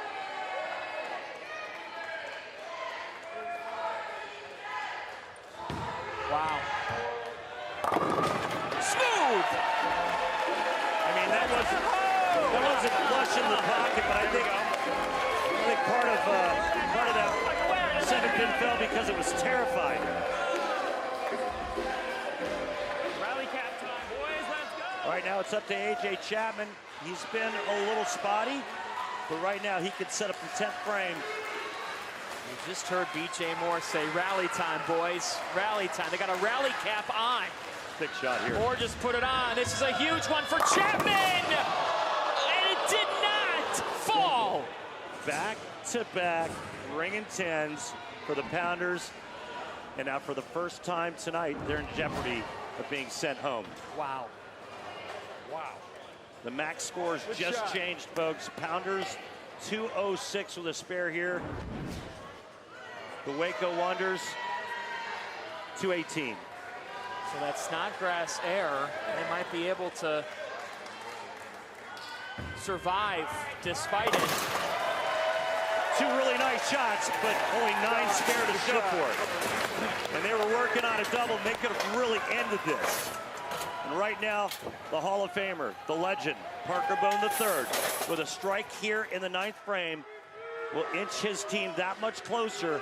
Wow. Smooth! I mean, that wasn't flush in the pocket, but I think part of that 7-pin fell because it was terrifying. Rally cap time, boys, let's Right now it's up to A.J. Chapman. He's been a little spotty, but right now he could set up the 10th frame. You just heard B.J. Moore say, rally time, boys. Rally time. They got a rally cap on. Big shot here. Moore just put it on. This is a huge one for Chapman! And it did not fall! Back-to-back ringing 10s for the Pounders. And now for the first time tonight, they're in jeopardy of being sent home. Wow. Wow. The max scores just changed, folks. Pounders 206 with a spare here. The Waco Wonders 218. So that Snodgrass error, they might be able to survive despite it. Two really nice shots, but only 9 spare to show for it. And they were working on a double, and they could have really ended this. And right now, the Hall of Famer, the legend, Parker Bone III, with a strike here in the 9th frame, will inch his team that much closer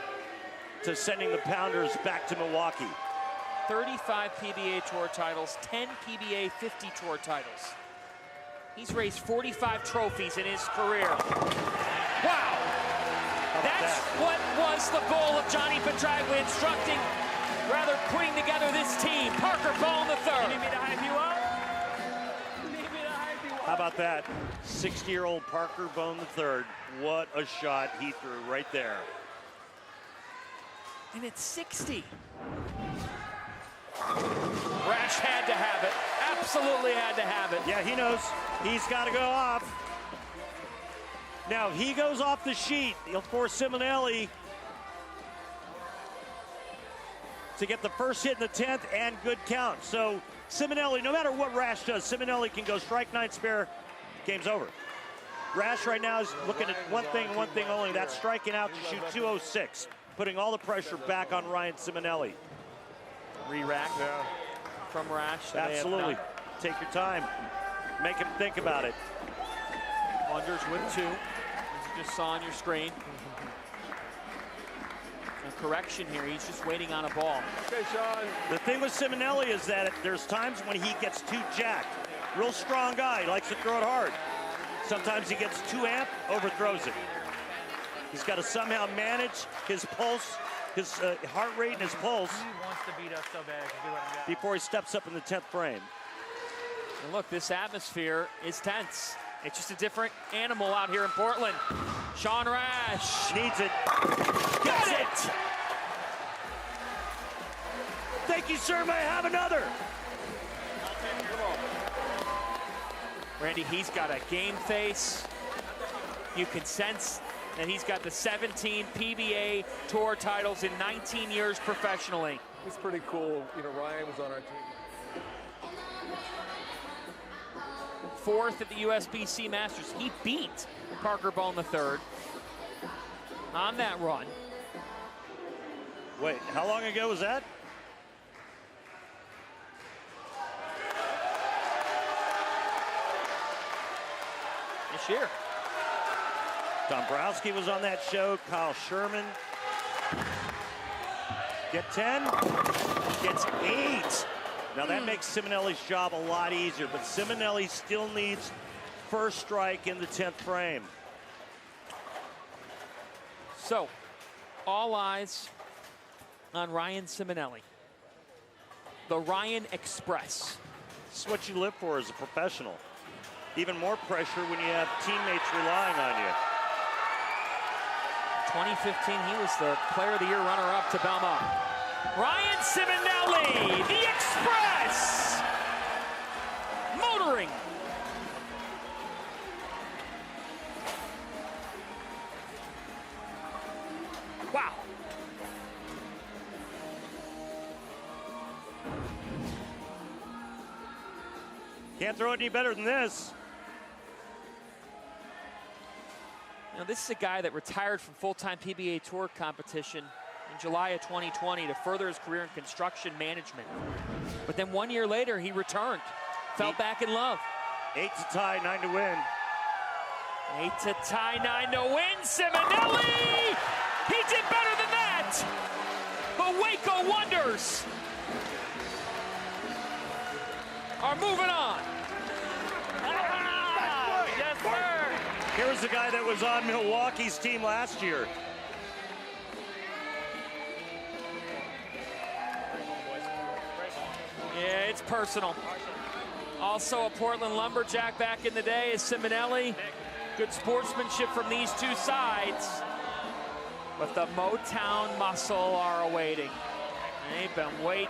to sending the Pounders back to Milwaukee. 35 PBA Tour titles, 10 PBA 50 Tour titles. He's raised 45 trophies in his career. Wow! That's what was the goal of Johnny Petraglia, instructing, rather putting together this team. Parker Bone III. You need me to hype you up? You need me to hype you up? How about that? 60-year-old Parker Bone III. What a shot he threw right there. And it's 60. Rash had to have it. Absolutely had to have it. Yeah, he knows. He's got to go off. Now, if he goes off the sheet, he'll force Simonelli to get the first hit in the 10th and good count. So Simonelli, no matter what Rash does, Simonelli can go strike 9 spare, game's over. Rash right now is looking at one thing only. That's striking out to shoot 206, putting all the pressure back on Ryan Simonelli. Re-rack from Rash. Absolutely. Take your time. Make him think about it. Wonders with 2, as you just saw on your screen. A correction here, he's just waiting on a ball. Okay, Sean. The thing with Simonelli is that there's times when he gets too jacked. Real strong guy, likes to throw it hard. Sometimes he gets too amped, overthrows it. He's got to somehow manage his pulse, his heart rate and his pulse. He wants to beat us so bad Before he steps up in the 10th frame. And look, this atmosphere is tense. It's just a different animal out here in Portland. Sean Rash needs it. Got it! Thank you, sir. May I have another? Randy, he's got a game face. You can sense that he's got the 17 PBA Tour titles in 19 years professionally. It's pretty cool. You know, Ryan was on our team. 4th at the USBC Masters. He beat Parker Bone III on that run. Wait, how long ago was that? This year. Dombrowski was on that show. Kyle Sherman. Get 10. Gets 8. Now that makes Simonelli's job a lot easier, but Simonelli still needs first strike in the 10th frame. So, all eyes on Ryan Simonelli. The Ryan Express. This is what you live for as a professional. Even more pressure when you have teammates relying on you. In 2015, he was the Player of the Year runner-up to Belmont. Ryan Simonelli, the Express, motoring. Wow. Can't throw it any better than this. Now, this is a guy that retired from full-time PBA Tour competition in July of 2020 to further his career in construction management. But then 1 year later, he returned, fell back in love. 8 to tie, 9 to win. 8 to tie, 9 to win. Simonelli! He did better than that! The Waco Wonders are moving on. is the guy that was on Milwaukee's team last year. Yeah, it's personal. Also a Portland Lumberjack back in the day is Simonelli. Good sportsmanship from these two sides. But the Motown Muscle are awaiting. They've been waiting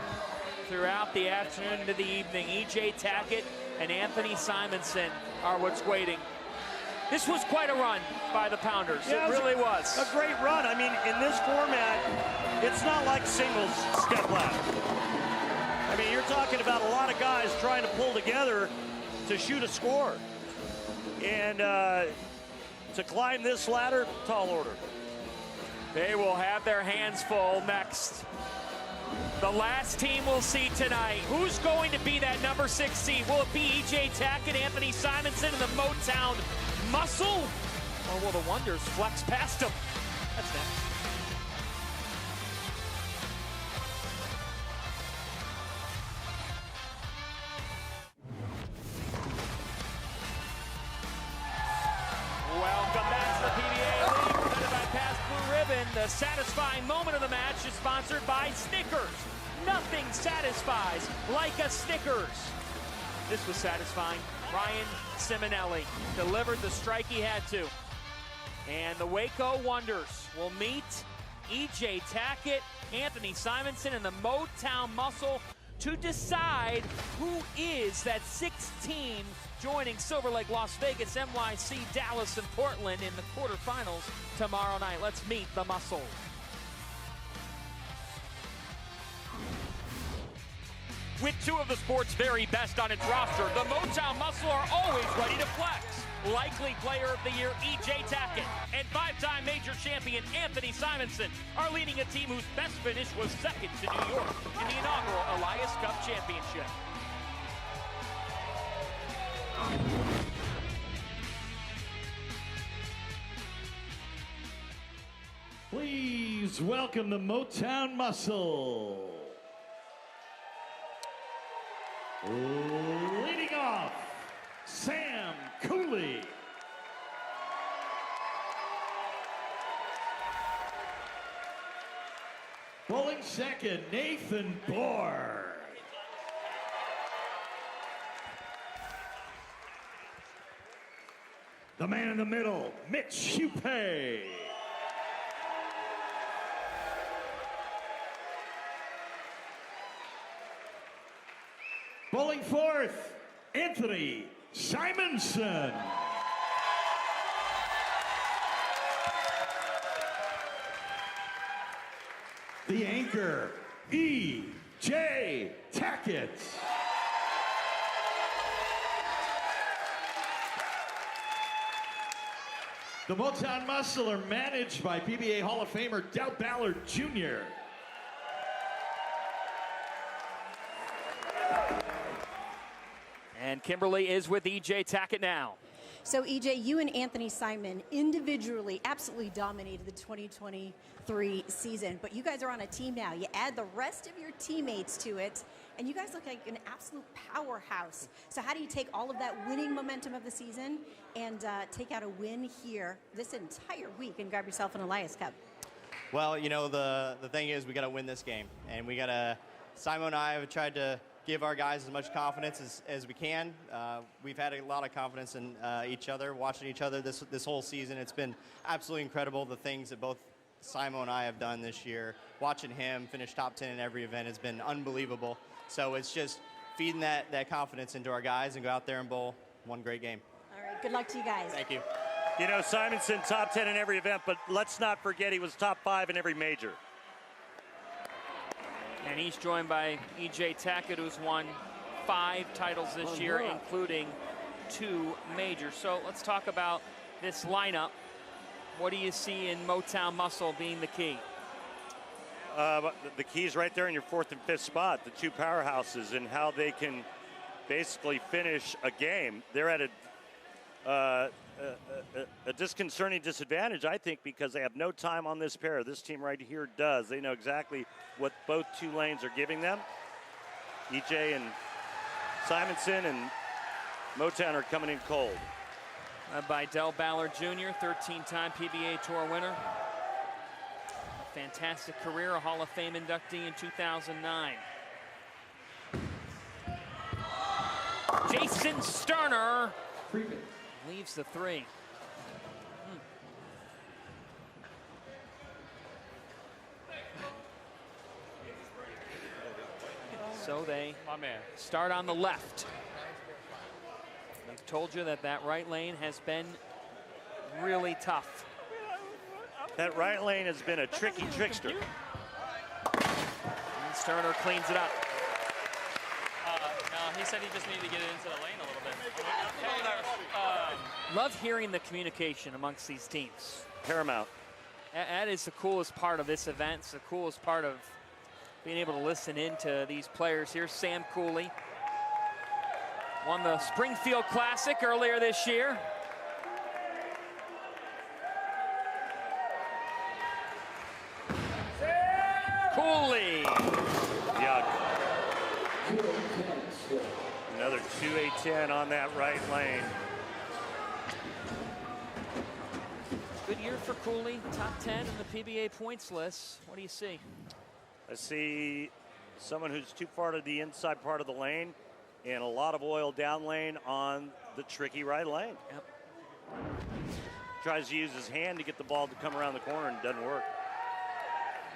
throughout the afternoon to the evening. E.J. Tackett and Anthony Simonson are what's waiting. This was quite a run by the Pounders. Yeah, it really was. A great run. I mean, in this format, it's not like singles Stepladder. I mean, you're talking about a lot of guys trying to pull together to shoot a score. And to climb this ladder, tall order. They will have their hands full next. The last team we'll see tonight. Who's going to be that number 6 seed? Will it be E.J. Tackett, Anthony Simonson, and the Motown Muscle? Or will the Wonders flex past them? That's next. Welcome back to the PBA League, presented by Pass Blue Ribbon. The satisfying moment of the match is sponsored by Snickers. Nothing satisfies like a Snickers. This was satisfying. Ryan Simonelli delivered the strike he had to. And the Waco Wonders will meet E.J. Tackett, Anthony Simonson, and the Motown Muscle to decide who is that 6th team joining Silver Lake, Las Vegas, NYC, Dallas, and Portland in the quarterfinals tomorrow night. Let's meet the Muscle. With 2 of the sport's very best on its roster, the Motown Muscle are always ready to flex. Likely Player of the Year E.J. Tackett and 5-time major champion Anthony Simonson are leading a team whose best finish was second to New York in the inaugural Elias Cup Championship. Please welcome the Motown Muscle. Leading off, Sam Cooley. Bowling second, Nathan Bohr. The man in the middle, Mitch Hupay. Bowling fourth, Anthony Simonson. The anchor, E.J. Tackett. The Motown Muscle are managed by PBA Hall of Famer Del Ballard Jr. And Kimberly is with E.J. Tackett now. So, EJ, you and Anthony Simon individually absolutely dominated the 2023 season, but you guys are on a team now. You add the rest of your teammates to it, and you guys look like an absolute powerhouse. So how do you take all of that winning momentum of the season and take out a win here this entire week and grab yourself an Elias Cup? Well, you know, the thing is we got to win this game, and we got to, Simon and I have tried to give our guys as much confidence as we can. We've had a lot of confidence in each other, watching each other this whole season. It's been absolutely incredible, the things that both Simon and I have done this year. Watching him finish top 10 in every event has been unbelievable. So it's just feeding that confidence into our guys and go out there and bowl one great game. All right, good luck to you guys. Thank you. You know, Simonson top 10 in every event, but let's not forget he was top 5 in every major. And he's joined by E.J. Tackett, who's won 5 titles this year, including 2 majors. So let's talk about this lineup. What do you see in Motown Muscle being the key? The key is right there in your 4th and 5th spot, the 2 powerhouses, and how they can basically finish a game. They're at a disconcerting disadvantage, I think, because they have no time on this pair. This team right here does. They know exactly what both 2 lanes are giving them. EJ and Simonson and Motown are coming in cold. by Del Ballard Jr., 13-time PBA Tour winner. A fantastic career, a Hall of Fame inductee in 2009. Jason Sterner leaves the 3. So they start on the left. I've told you that that right lane has been really tough. That right lane has been a tricky trickster. And Sterner cleans it up. No, he said he just needed to get it into the lane a little bit. Love hearing the communication amongst these teams. Paramount. That is the coolest part of this event. It's the coolest part of being able to listen into these players. Here's Sam Cooley. Won the Springfield Classic earlier this year. Cooley. Yuck. Another 2-8-10 on that right lane. Good year for Cooley, top 10 in the PBA points list. What do you see? I see someone who's too far to the inside part of the lane and a lot of oil down lane on the tricky right lane. Yep. Tries to use his hand to get the ball to come around the corner and it doesn't work.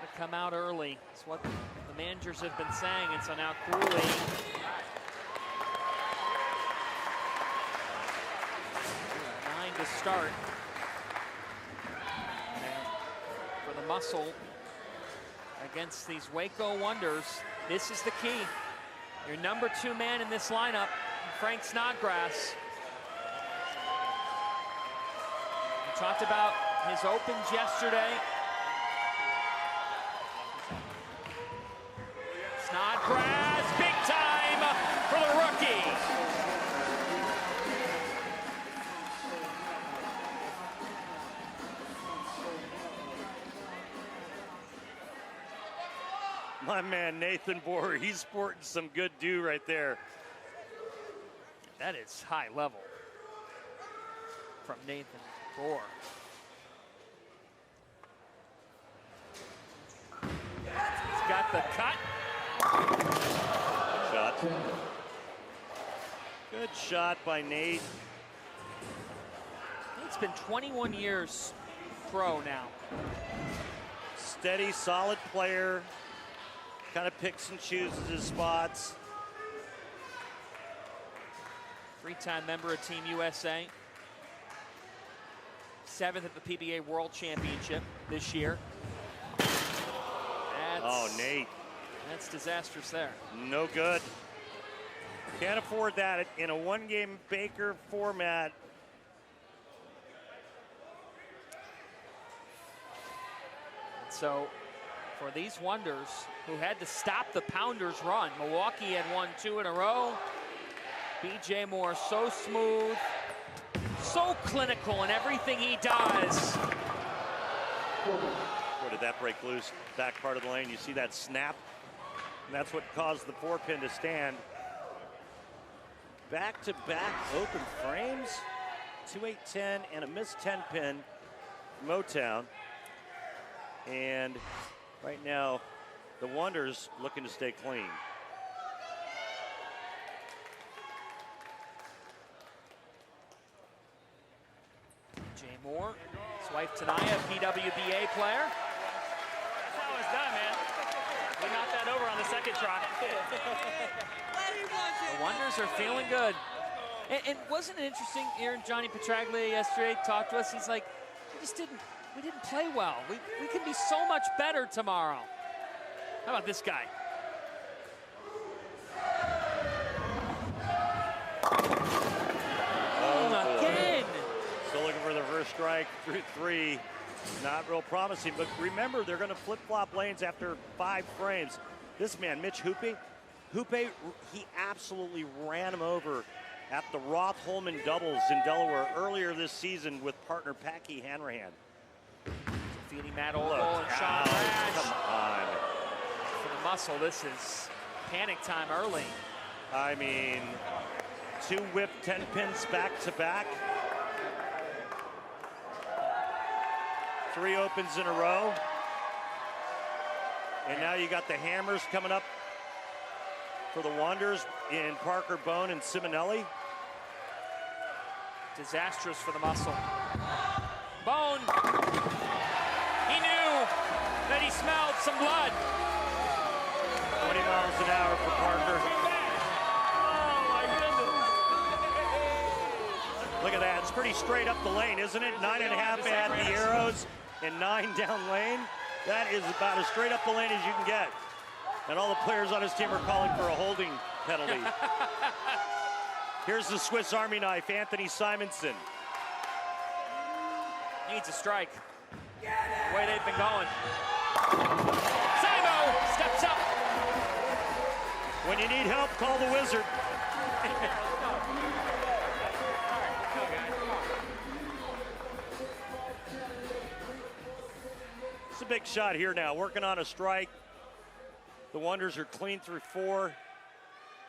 To come out early. It's what the managers have been saying. And so now Cooley. 9 to start. And for the muscle against these Waco Wonders, this is the key. Your number 2 man in this lineup, Frank Snodgrass. We talked about his opens yesterday. Snodgrass, big time for the rookie. My man, Nathan Bohr, he's sporting some good dew right there. That is high level from Nathan Bohr. He's got the cut. Good shot. Good shot by Nate. It's been 21 years pro now. Steady, solid player. Kind of picks and chooses his spots. 3-time member of Team USA. 7th at the PBA World Championship this year. Oh, Nate. That's disastrous there. No good. Can't afford that in a one-game Baker format. And so for these Wonders who had to stop the Pounders run, Milwaukee had won 2 in a row. BJ Moore so smooth, so clinical in everything he does. Where did that break loose? Back part of the lane, you see that snap? And that's what caused the 4-pin to stand. Back-to-back open frames. 2-8-10 and a missed 10-pin. Motown. And right now, the Wonders looking to stay clean. Jay Moore, his wife Tanaya, PWBA player. That's how it's done, man. We knocked that over on the second try. The Wonders are feeling good. And wasn't it interesting, hearing Johnny Petraglia yesterday talk to us? He's like, we didn't play well. We can be so much better tomorrow. How about this guy? Oh, again. Still looking for the first strike through 3. Not real promising, but remember, they're going to flip-flop lanes after 5 frames. This man, Mitch Hoope, he absolutely ran him over at the Roth-Holman doubles in Delaware earlier this season with partner Packy Hanrahan. Defeating Matt Ogle and Sean Rash. Come on. For the muscle, this is panic time early. I mean, 2 whip 10 pins back to back. 3 opens in a row. And now you got the hammers coming up for the Wanderers in Parker, Bone, and Simonelli. Disastrous for the muscle. Bone. He knew that he smelled some blood. 20 miles an hour for Parker. Oh my goodness. Look at that, it's pretty straight up the lane, isn't it? 9.5 at the arrows and 9 down lane. That is about as straight up the lane as you can get. And all the players on his team are calling for a holding penalty. Here's the Swiss Army knife, Anthony Simonson. Needs a strike. The way they've been going. Simo steps up. When you need help, call the wizard. It's a big shot here now, working on a strike. The Wanderers are clean through 4,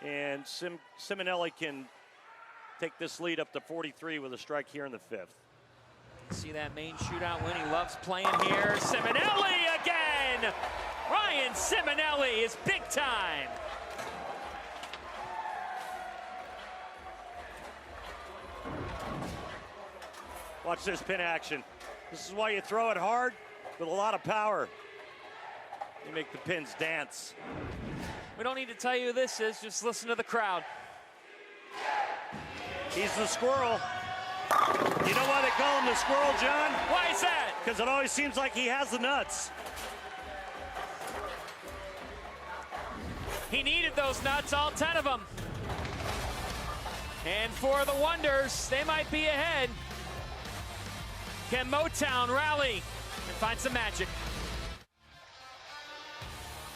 and Simonelli can take this lead up to 43 with a strike here in the 5th. See that main shootout win. He loves playing here. Simonelli again! Ryan Simonelli is big time. Watch this pin action. This is why you throw it hard with a lot of power. You make the pins dance. We don't need to tell you who this is, just listen to the crowd. He's the squirrel. You know why they call him the squirrel, John? Why is that? Because it always seems like he has the nuts. He needed those nuts, all 10 of them. And for the Wonders, they might be ahead. Can Motown rally and find some magic?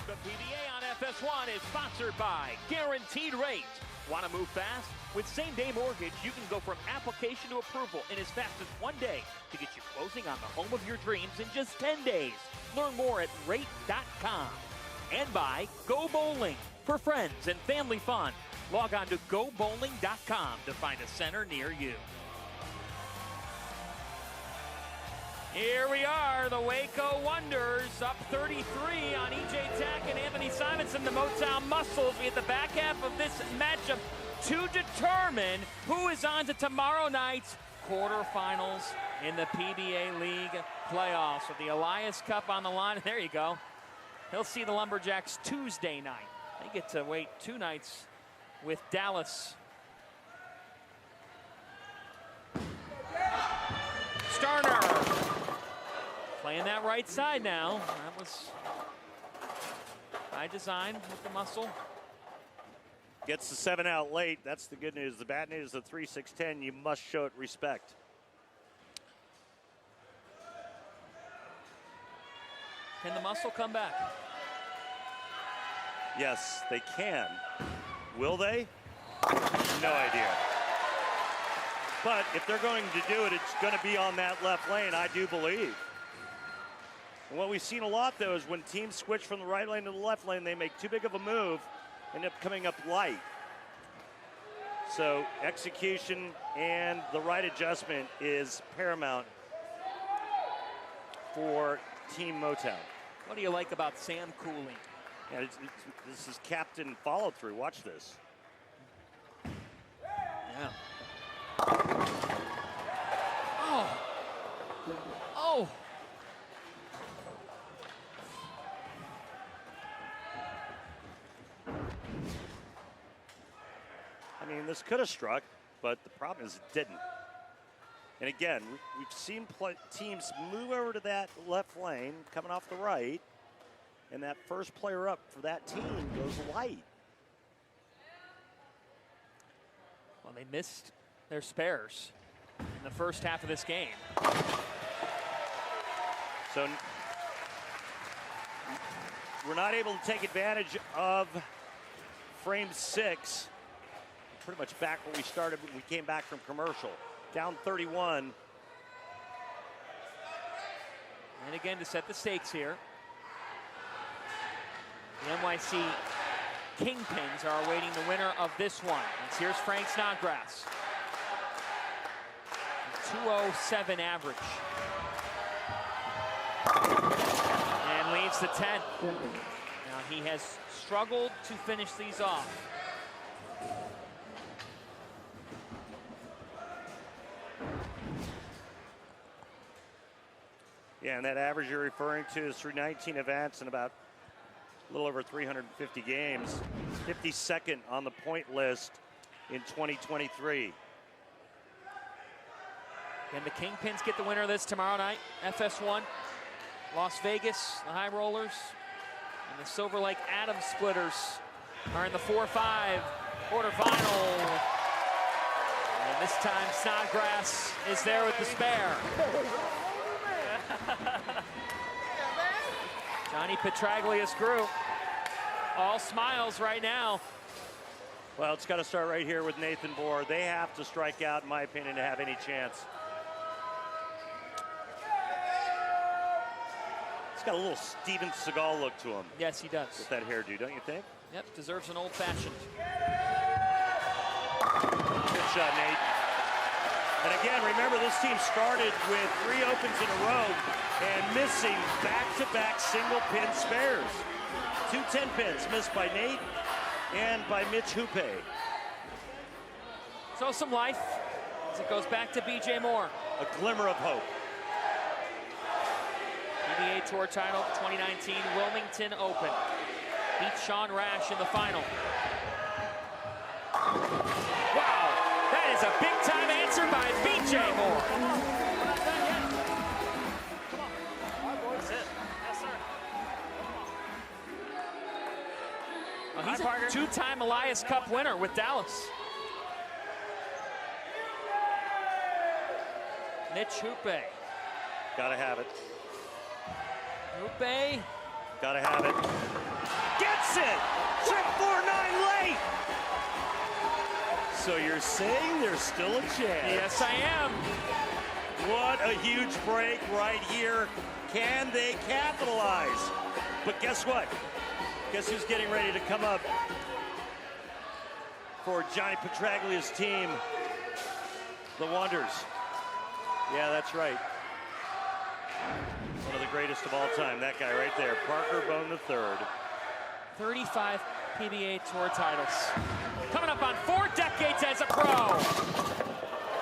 The PBA on FS1 is sponsored by Guaranteed Rate. Want to move fast? With same-day mortgage, you can go from application to approval in as fast as 1 day to get you closing on the home of your dreams in just 10 days. Learn more at rate.com. And by Go Bowling. For friends and family fun, log on to gobowling.com to find a center near you. Here we are, the Waco Wonders up 33 on E.J. Tack and Anthony Simonson, the Motown Muscles. We at the back half of this matchup to determine who is on to tomorrow night's quarterfinals in the PBA League playoffs with the Elias Cup on the line. There you go. He'll see the Lumberjacks Tuesday night. They get to wait 2 nights with Dallas. Starner playing that right side now. That was by design with the muscle. Gets the 7 out late. That's the good news. The bad news, the 3-6-10, you must show it respect. Can the muscle come back? Yes, they can. Will they? No idea. But if they're going to do it, it's going to be on that left lane, I do believe. And what we've seen a lot, though, is when teams switch from the right lane to the left lane, they make too big of a move, end up coming up light. So execution and the right adjustment is paramount for Team Motown. What do you like about Sam Cooley? Yeah, this is captain follow through. Watch this. Yeah. Oh. Oh. I mean, this could have struck, but the problem is it didn't. And again, we've seen teams move over to that left lane, coming off the right, and that first player up for that team goes light. Well, they missed their spares in the first half of this game. So we're not able to take advantage of frame 6. Pretty much back where we started when we came back from commercial. Down 31. And again, to set the stakes here, the NYC Kingpins are awaiting the winner of this one. And here's Frank Snodgrass. 207 average. And leaves the 10. Now he has struggled to finish these off. Yeah, and that average you're referring to is through 19 events and about a little over 350 games. 52nd on the point list in 2023. And the Kingpins get the winner of this tomorrow night. FS1, Las Vegas, the High Rollers, and the Silver Lake Adams Splitters are in the 4-5 quarterfinal. And this time Snodgrass is there with the spare. Johnny Petraglia's crew, all smiles right now. Well, it's got to start right here with Nathan Bohr. They have to strike out, in my opinion, to have any chance. He's got a little Steven Seagal look to him. Yes, he does. With that hairdo, don't you think? Yep, deserves an old-fashioned. Good shot, Nate. And again, remember, this team started with 3 opens in a row and missing back-to-back single-pin spares. 2 10-pins missed by Nate and by Mitch Hoope. So some life as it goes back to BJ Moore. A glimmer of hope. PBA Tour title 2019 Wilmington Open. Beat Sean Rash in the final. Wow, that is a big-time answer by BJ Moore. That's it. Yes, sir. Well, he's a 2-time Elias Cup winner with Dallas. Mitch Hoope. Gotta have it. Hoope. Gotta have it. Gets it! Chip 4-9 late! So you're saying there's still a chance? Yes, I am. What a huge break right here. Can they capitalize? But guess what? Guess who's getting ready to come up for Johnny Petraglia's team? The Wonders. Yeah, that's right. One of the greatest of all time, that guy right there, Parker Bone III. 35 PBA Tour titles. Coming up on 4 decades as a pro.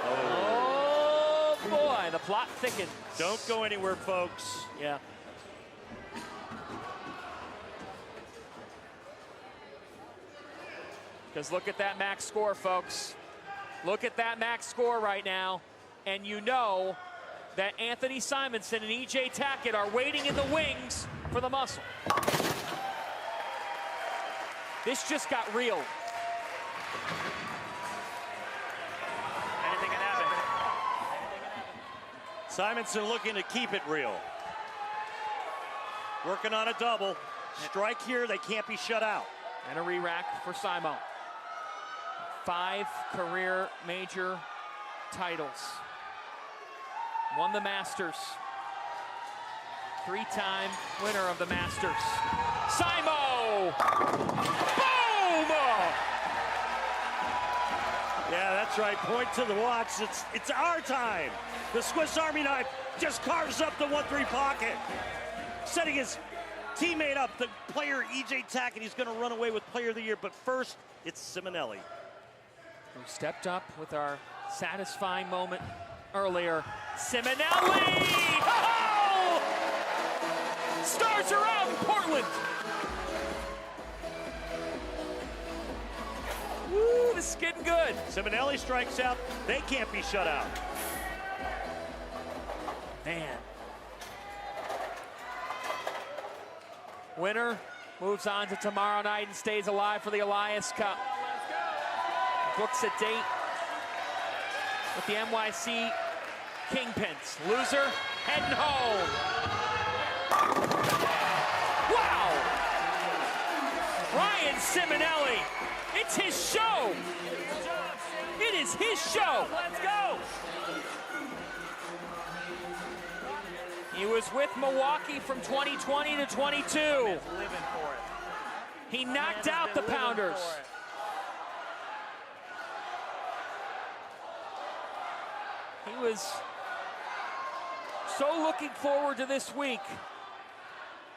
Oh boy, the plot thickens. Don't go anywhere, folks. Yeah. Because look at that max score, folks. Look at that max score right now. And you know that Anthony Simonson and E.J. Tackett are waiting in the wings for the muscle. This just got real. Anything can happen. Simonson looking to keep it real. Working on a double. Strike here, they can't be shut out. And a re-rack for Simo. 5 career major titles. Won the Masters. 3-time winner of the Masters. Simo! Boom! Yeah, that's right. Point to the watch. It's our time. The Swiss Army knife just carves up the 1-3 pocket. Setting his teammate up, the player E.J. Tackett. He's going to run away with Player of the Year. But first, it's Simonelli. Who stepped up with our satisfying moment earlier. Simonelli! Oh! Stars are out in Portland. Woo, this is getting good. Simonelli strikes out. They can't be shut out. Man. Winner moves on to tomorrow night and stays alive for the Elias Cup. Books a date with the NYC Kingpins. Loser, heading home. Wow! Ryan Simonelli, it's his show. It is his show. Let's go. He was with Milwaukee from 2020 to 22. Living for it. He knocked out the Pounders. He was so looking forward to this week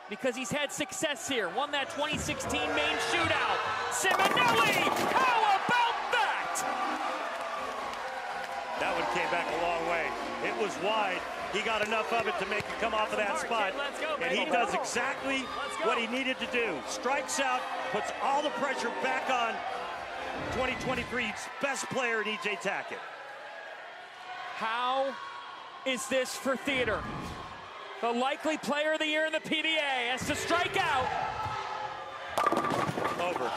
because he's had success here. Won that 2016 main shootout. Simonelli, how about that? That one came back a long way. It was wide. He got enough of it to make it come off of that spot. And he does exactly what he needed to do. Strikes out, puts all the pressure back on 2023's best player in E.J. Tackett. How is this for theater? The likely player of the year in the PBA has to strike out. Over.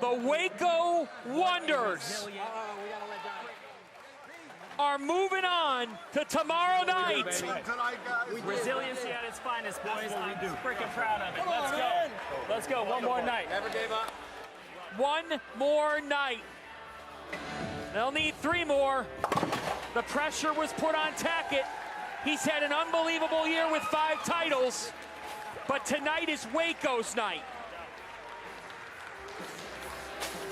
The Waco Wonders are moving on to tomorrow night. Resiliency at its finest, boys. I'm freaking proud of it. Let's go. Let's go. One more night. Never gave up. One more night. They'll need 3 more. The pressure was put on Tackett. He's had an unbelievable year with 5 titles, but tonight is Waco's night.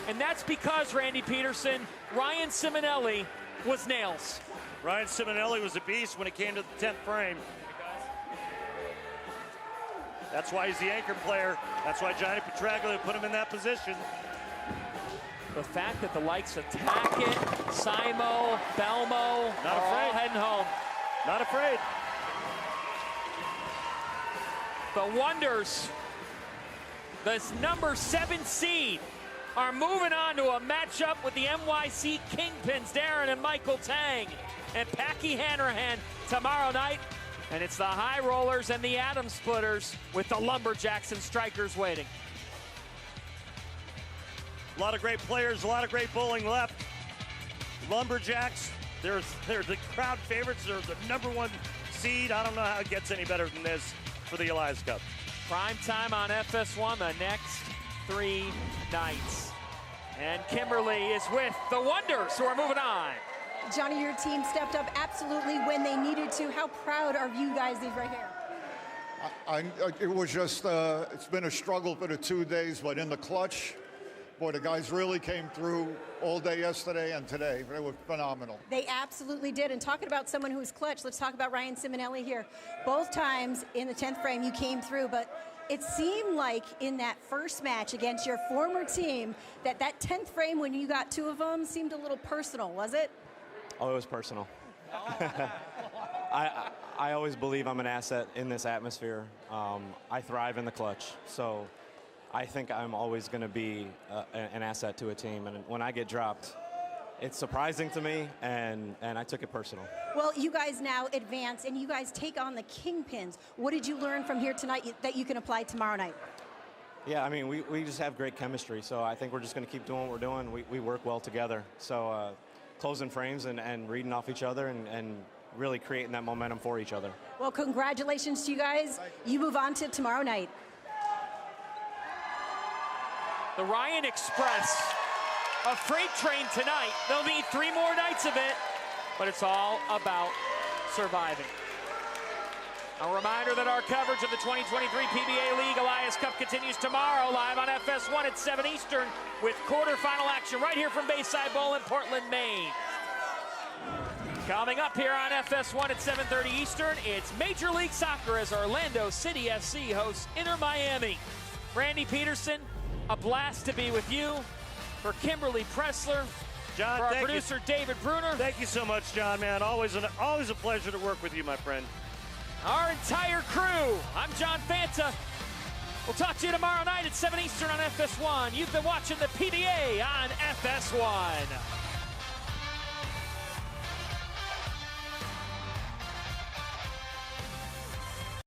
And that's because, Randy Pedersen, Ryan Simonelli was nails. Ryan Simonelli was a beast when it came to the 10th frame. That's why he's the anchor player. That's why Johnny Petraglia put him in that position. The fact that the likes of Tackett, Simo, Belmo are all heading home. Not afraid. The Wonders, the number 7 seed, are moving on to a matchup with the NYC Kingpins, Darren and Michael Tang, and Packy Hanrahan tomorrow night. And it's the High Rollers and the Atom Splitters with the Lumberjacks and Strikers waiting. A lot of great players, a lot of great bowling left. Lumberjacks, they're the crowd favorites. They're the number 1 seed. I don't know how it gets any better than this for the Elias Cup. Prime time on FS1 the next 3 nights. And Kimberly is with the Wonders, who are moving on. Johnny, your team stepped up absolutely when they needed to. How proud are you guys right here? It was just, it's been a struggle for the 2 days, but in the clutch, boy, the guys really came through all day yesterday and today. They were phenomenal. They absolutely did. And talking about someone who's clutch, let's talk about Ryan Simonelli here. Both times in the 10th frame you came through, but it seemed like in that first match against your former team that 10th frame when you got 2 of them seemed a little personal, was it? Oh, it was personal. I always believe I'm an asset in this atmosphere. I thrive in the clutch, so I think I'm always going to be an asset to a team. And when I get dropped, it's surprising to me, and I took it personal. Well, you guys now advance, and you guys take on the Kingpins. What did you learn from here tonight that you can apply tomorrow night? Yeah, I mean, we just have great chemistry, so I think we're just going to keep doing what we're doing. We work well together. So closing frames and reading off each other and really creating that momentum for each other. Well, congratulations to you guys. You move on to tomorrow night. The Ryan Express, a freight train tonight. They'll need 3 more nights of it, but it's all about surviving. A reminder that our coverage of the 2023 PBA League Elias Cup continues tomorrow, live on FS1 at 7 Eastern, with quarterfinal action right here from Bayside Bowl in Portland, Maine. Coming up here on FS1 at 7:30 Eastern, it's Major League Soccer as Orlando City FC hosts Inter Miami. Randy Pedersen, a blast to be with you. For Kimberly Pressler, John, for our producer David Bruner. Thank you so much, John, man. Always a pleasure to work with you, my friend. Our entire crew. I'm John Fanta. We'll talk to you tomorrow night at 7 Eastern on FS1. You've been watching the PBA on FS1.